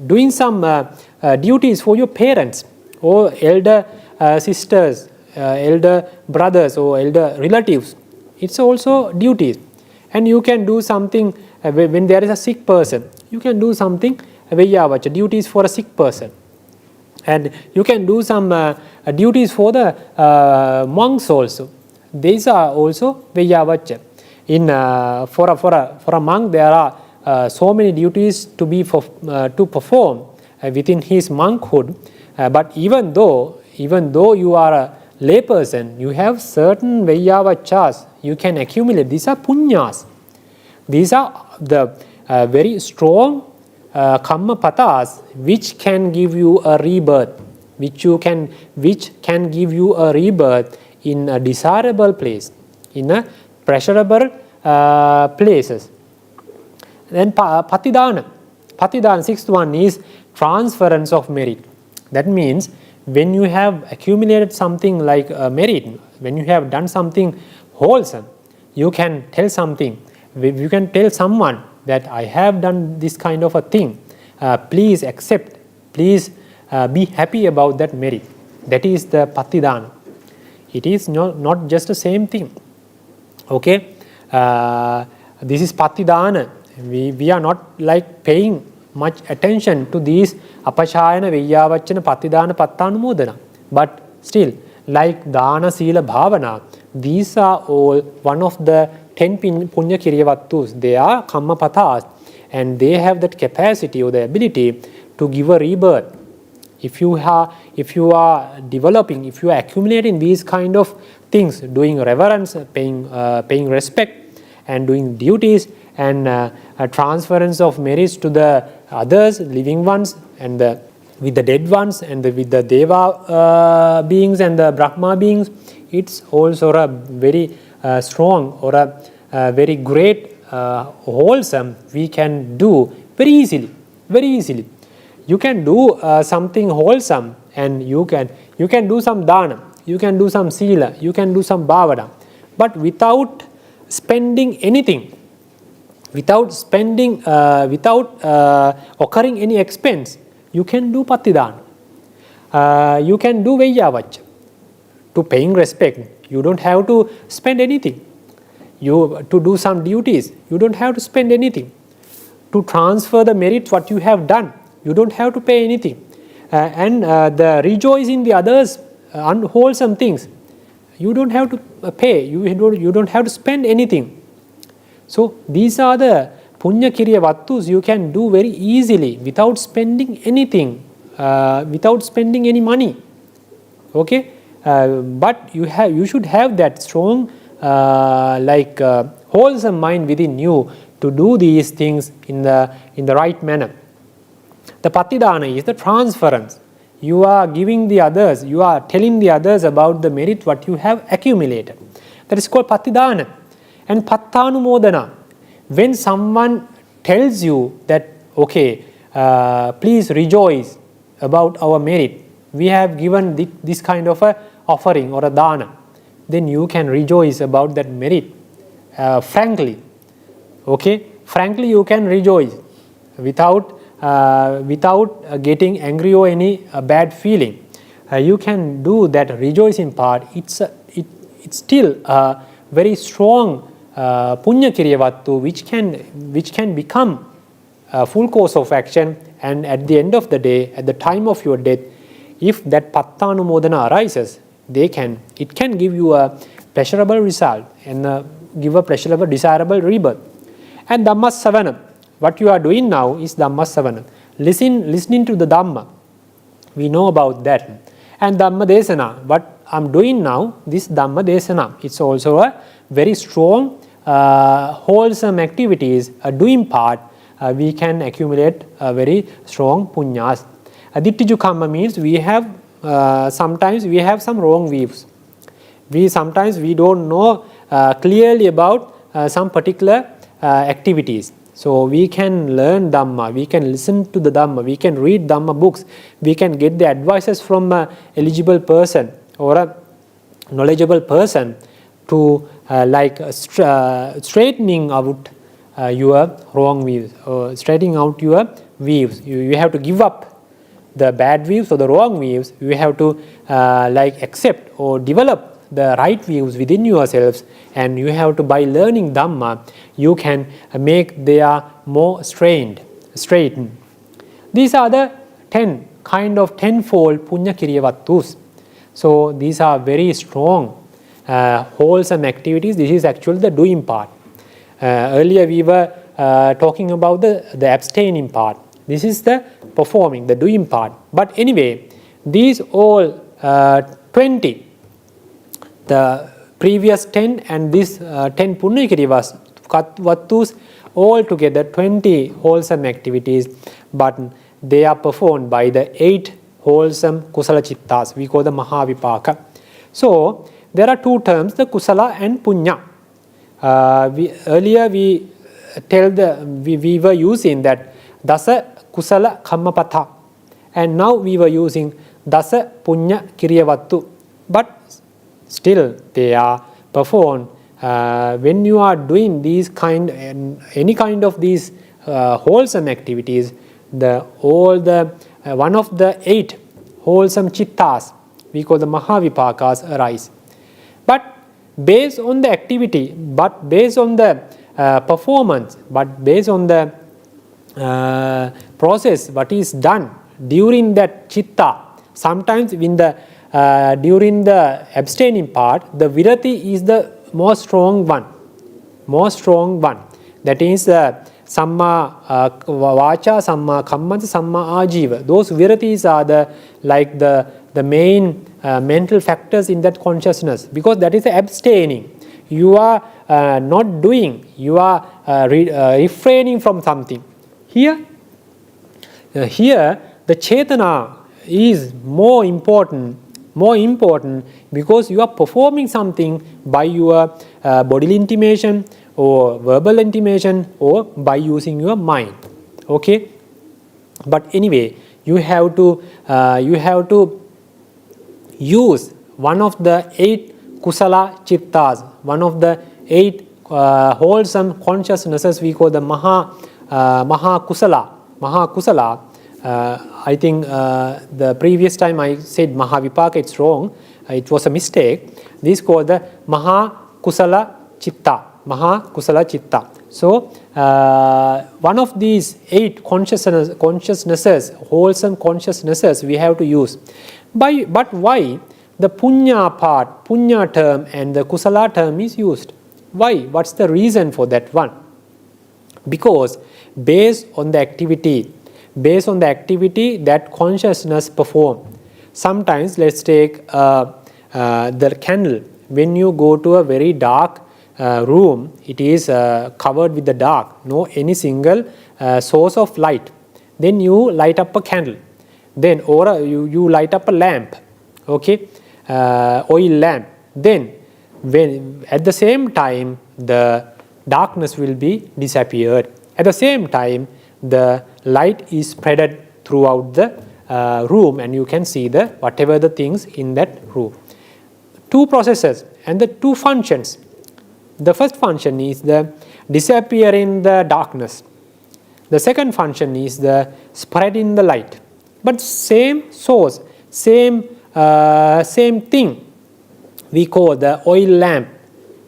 doing some duties for your parents or elder sisters, elder brothers or elder relatives, it's also duties. And you can do something when there is a sick person, you can do something veyyavacca, duties for a sick person. And you can do some duties for the monks also. These are also veyyavacca. For a monk, there are so many duties to perform within his monkhood. But even though you are a layperson, you have certain Vaiyavachas you can accumulate. These are puññas. These are the very strong Kamma pathas which can give you a rebirth, which can give you a rebirth in a desirable place, in a pleasurable places. Then Patidana, sixth one is transference of merit. That means when you have accumulated something like merit, when you have done something wholesome, you can tell something. You can tell someone that I have done this kind of a thing. Please accept. Please be happy about that merit. That is the Patidana. It is not just the same thing. Okay, this is Patidana. We are not like paying much attention to these Apachayana, Vaiyavachana, Patidana, Pattanumodana. But still, like Dana, Sila, Bhavana, these are all one of the 10 Puññakiriyavatthu. They are Kamma pathas, and they have that capacity or the ability to give a rebirth. If you are developing, if you are accumulating these kind of things, doing reverence, paying respect, and doing duties, and a transference of merits to the others, living ones, and with the dead ones, and with the Deva beings and the Brahma beings, it's also a very strong or a very great wholesome we can do very easily. You can do something wholesome, and you can do some dana, you can do some sila, you can do some bhavana, but without spending anything, without occurring any expense, you can do patidana. You can do Vaiyavachana. To paying respect, you don't have to spend anything. To do some duties, you don't have to spend anything. To transfer the merit what you have done, you don't have to pay anything. And the rejoice in the others unwholesome things, you don't have to pay, you don't have to spend anything. So these are the Puññakiriyavatthu you can do very easily without spending anything, without spending any money. Okay, but you should have that strong wholesome mind within you to do these things in the right manner. The Patidana is the transference. You are giving the others, you are telling the others about the merit what you have accumulated. That is called Patidana. And Pattanumodana, when someone tells you that, okay, please rejoice about our merit, we have given this kind of a offering or a dana, then you can rejoice about that merit frankly. Okay, frankly you can rejoice without getting angry or any bad feeling. You can do that rejoicing part. It's still a very strong Puññakiriyavatthu which can become a full course of action, and at the end of the day, at the time of your death, if that Pattanumodana arises, it can give you a pleasurable result and give a pleasurable, desirable rebirth. And Dhammasavana, what you are doing now is Dhammasavana. Listening to the Dhamma, we know about that. And Dhammadesana, what I'm doing now, this Dhammadesana, it's also a very strong, wholesome activities, a doing part, we can accumulate a very strong puññas. Dittiju Kamma means we have, sometimes we have some wrong views. Sometimes we don't know clearly about some particular activities. So we can learn Dhamma, we can listen to the Dhamma, we can read Dhamma books, we can get the advices from an eligible person or a knowledgeable person to straightening out your wrong views or straightening out your views. You have to give up the bad views or the wrong views. You have to accept or develop the right views within yourselves, and you have to, by learning Dhamma, you can make their more straightened. These are the 10-fold Puññakiriyavatthu. So these are very strong, wholesome activities. This is actually the doing part. Earlier we were talking about the abstaining part. This is the performing, the doing part. But anyway, these all 20, the previous 10 and this 10 Puññakiriyavatthu's, all together 20 wholesome activities, but they are performed by the 8 wholesome Kusala Chittas. We call the Mahavipaka. So there are two terms, the Kusala and Puñña. Earlier we were using that Dasa Kusala Kammapatha, and now we were using Dasa Puññakiriyavatthu. But still they are performed when you are doing these any kind of these wholesome activities. One of the 8 wholesome chittas, we call the Mahavipakas, arise. But based on the activity, but based on the performance, but based on the process what is done during that chitta, sometimes during the abstaining part, the virati is the most strong one. That is Samma Vacha, Samma Kamma, Samma Ajiva. Those viratis are the main mental factors in that consciousness, because that is abstaining. You are not doing, you are refraining from something. Here the Chetana is more important because you are performing something by your bodily intimation or verbal intimation or by using your mind. Okay? But anyway, you have to use one of the 8 Kusala Chittas, one of the 8 wholesome consciousnesses, we call the Mahakusala. I think the previous time I said Mahavipaka, it's wrong. It was a mistake. This is called the Mahakusala Chitta. So one of these 8 consciousnesses, wholesome consciousnesses, we have to use. But why the Puñña part, Puñña term and the Kusala term is used? Why? What's the reason for that one? Because based on the activity that consciousness perform. Sometimes let's take the candle. When you go to a very dark room, it is covered with the dark, no any single source of light. Then you light up a candle. Then or you light up a lamp, okay, oil lamp. Then when at the same time the darkness will be disappeared. At the same time the light is spreaded throughout the room, and you can see whatever the things in that room. 2 processes and the 2 functions. The first function is the disappearing the darkness. The second function is the spreading the light. But same source, same thing. We call the oil lamp.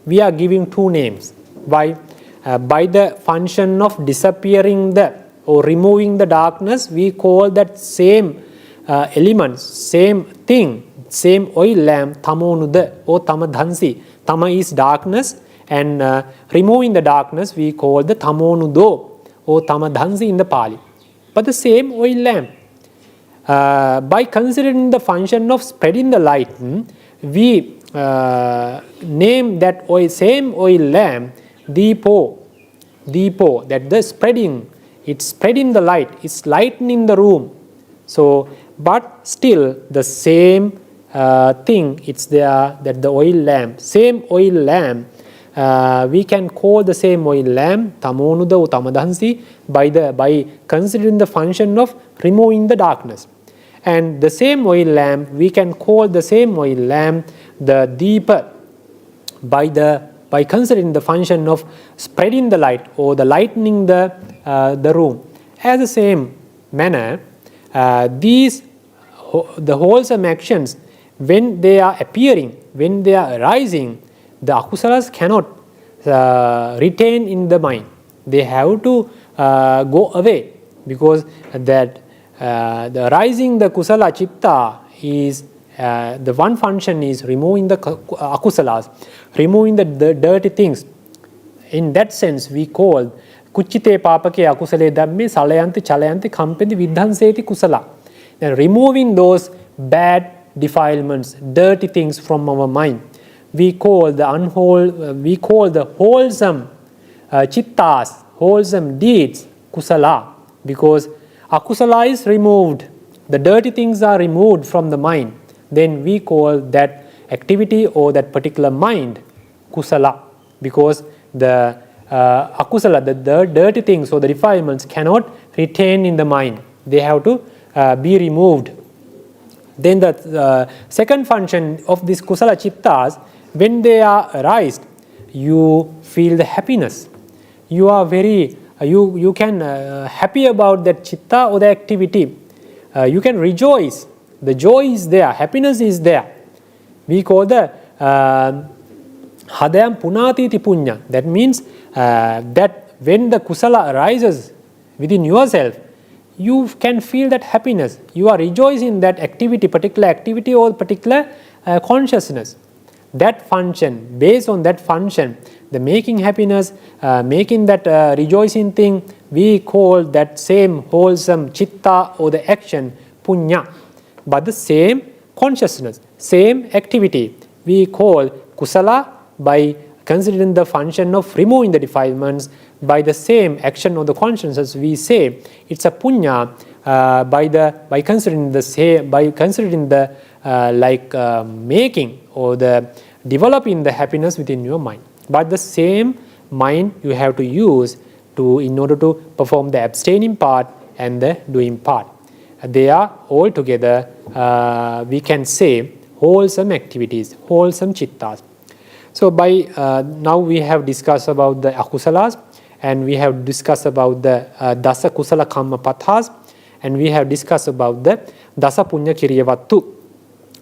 We are giving 2 names. Why? By the function of disappearing or removing the darkness, we call that same element, same thing, same oil lamp, tamonuda or tamadhansi. Tama is darkness, and removing the darkness we call the tamonudo or tamadhansi in the Pali. But the same oil lamp, by considering the function of spreading the light, we name that same oil lamp Deepo, that the spreading, it's spreading the light, it's lightening the room. So, but still the same thing, it's there, that the oil lamp, same oil lamp, we can call the same oil lamp Tamonuda or Tamadhansi by considering the function of removing the darkness. And the same oil lamp, we can call the same oil lamp the Deepa by considering the function of spreading the light or the lightening the room. As the same manner, the wholesome actions, when they are appearing, when they are arising, the akusalas cannot retain in the mind. They have to go away, because that the arising the kusala chitta is the one function is removing the akusalas, removing the dirty things. in that sense we call kuccite papake akusale dhamme salayanti chalayanti kampendi vidhanseti kusala. Then removing those bad defilements, dirty things from our mind, we call the wholesome chittas, wholesome deeds kusala, because akusala is removed, the dirty things are removed from the mind. Then we call that activity or that particular mind kusala, because the akusala, the dirty things or the defilements cannot retain in the mind, they have to be removed. Then the second function of these kusala chittas, when they are arised, you feel the happiness. You are very, you can happy about that chitta or the activity. You can rejoice. The joy is there, happiness is there. We call the hadayam punatiti puñña. That means that when the kusala arises within yourself, you can feel that happiness. You are rejoicing that activity, particular activity or particular consciousness. That function, based on that function, the making happiness, making that rejoicing thing, we call that same wholesome chitta or the action puñña. But the same consciousness, same activity, we call kusala by considering the function of removing the defilements. By the same action or the consciousness, we say it's a puñña by considering the same, by considering the making or the developing the happiness within your mind. But the same mind you have to use in order to perform the abstaining part and the doing part. They are all together, we can say, wholesome activities, wholesome chittas. So by now we have discussed about the akusalas, and we have discussed about the dasa kusala kamma pathas, and we have discussed about the dasa Puññakiriyavatthu.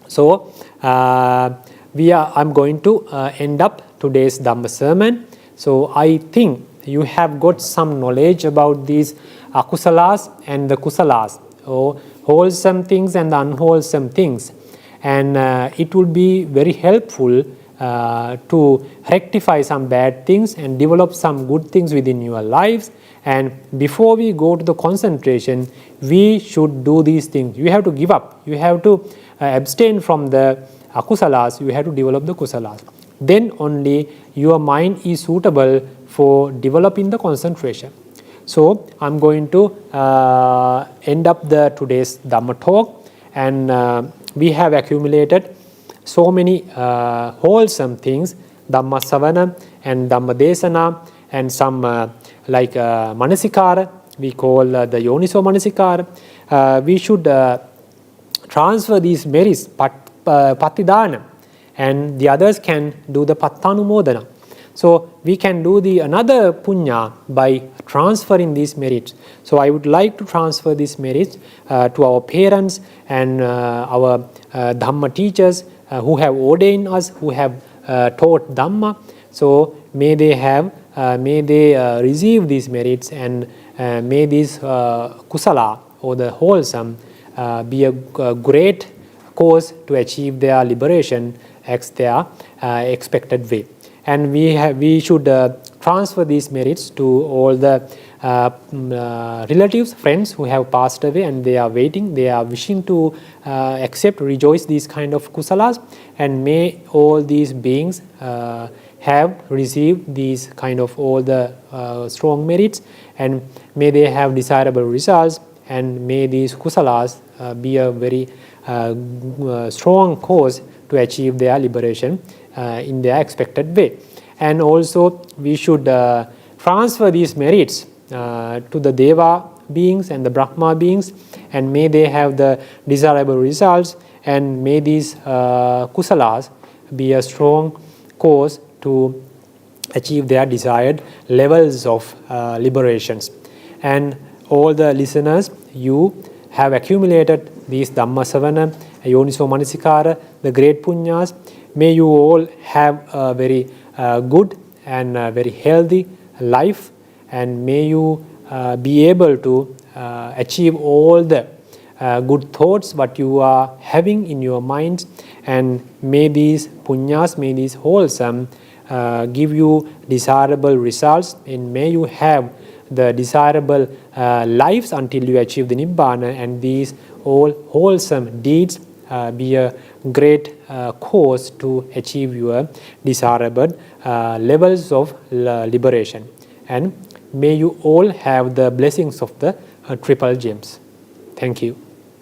So I'm going to end up today's Dhamma sermon. So I think you have got some knowledge about these akusalas and the kusalas, or wholesome things and the unwholesome things, and it will be very helpful to rectify some bad things and develop some good things within your lives. And before we go to the concentration, we should do these things. You have to give up, you have to abstain from the akusalas, you have to develop the kusalas. Then only your mind is suitable for developing the concentration. So I'm going to end up today's Dhamma talk, and we have accumulated so many wholesome things, Dhamma savana and Dhamma desana, and some manasikara, we call the yoniso manasikara. We should transfer these merits, patidana, and the others can do the pattanumodana. So we can do another puñña by transferring these merits. So I would like to transfer these merits to our parents and our Dhamma teachers who have ordained us, who have taught Dhamma. So may they receive these merits, and may these kusala or the wholesome be a great cause to achieve their liberation as their expected way. And we should transfer these merits to all the relatives, friends who have passed away, and they are waiting, they are wishing to accept, rejoice these kind of kusalas, and may all these beings have received these kind of all the strong merits, and may they have desirable results, and may these kusalas be a very strong cause to achieve their liberation in their expected way. And also we should transfer these merits to the Deva beings and the Brahma beings, and may they have the desirable results, and may these kusalas be a strong cause to achieve their desired levels of liberations. And all the listeners, you have accumulated these Dhamma savana, yoniso manasikara, the great puññas. May you all have a very good and very healthy life, and may you be able to achieve all the good thoughts what you are having in your minds, and may these puññas, may these wholesome give you desirable results, and may you have the desirable lives until you achieve the Nibbana, and these all wholesome deeds be a great cause to achieve your desirable levels of liberation. And may you all have the blessings of the triple gems. Thank you.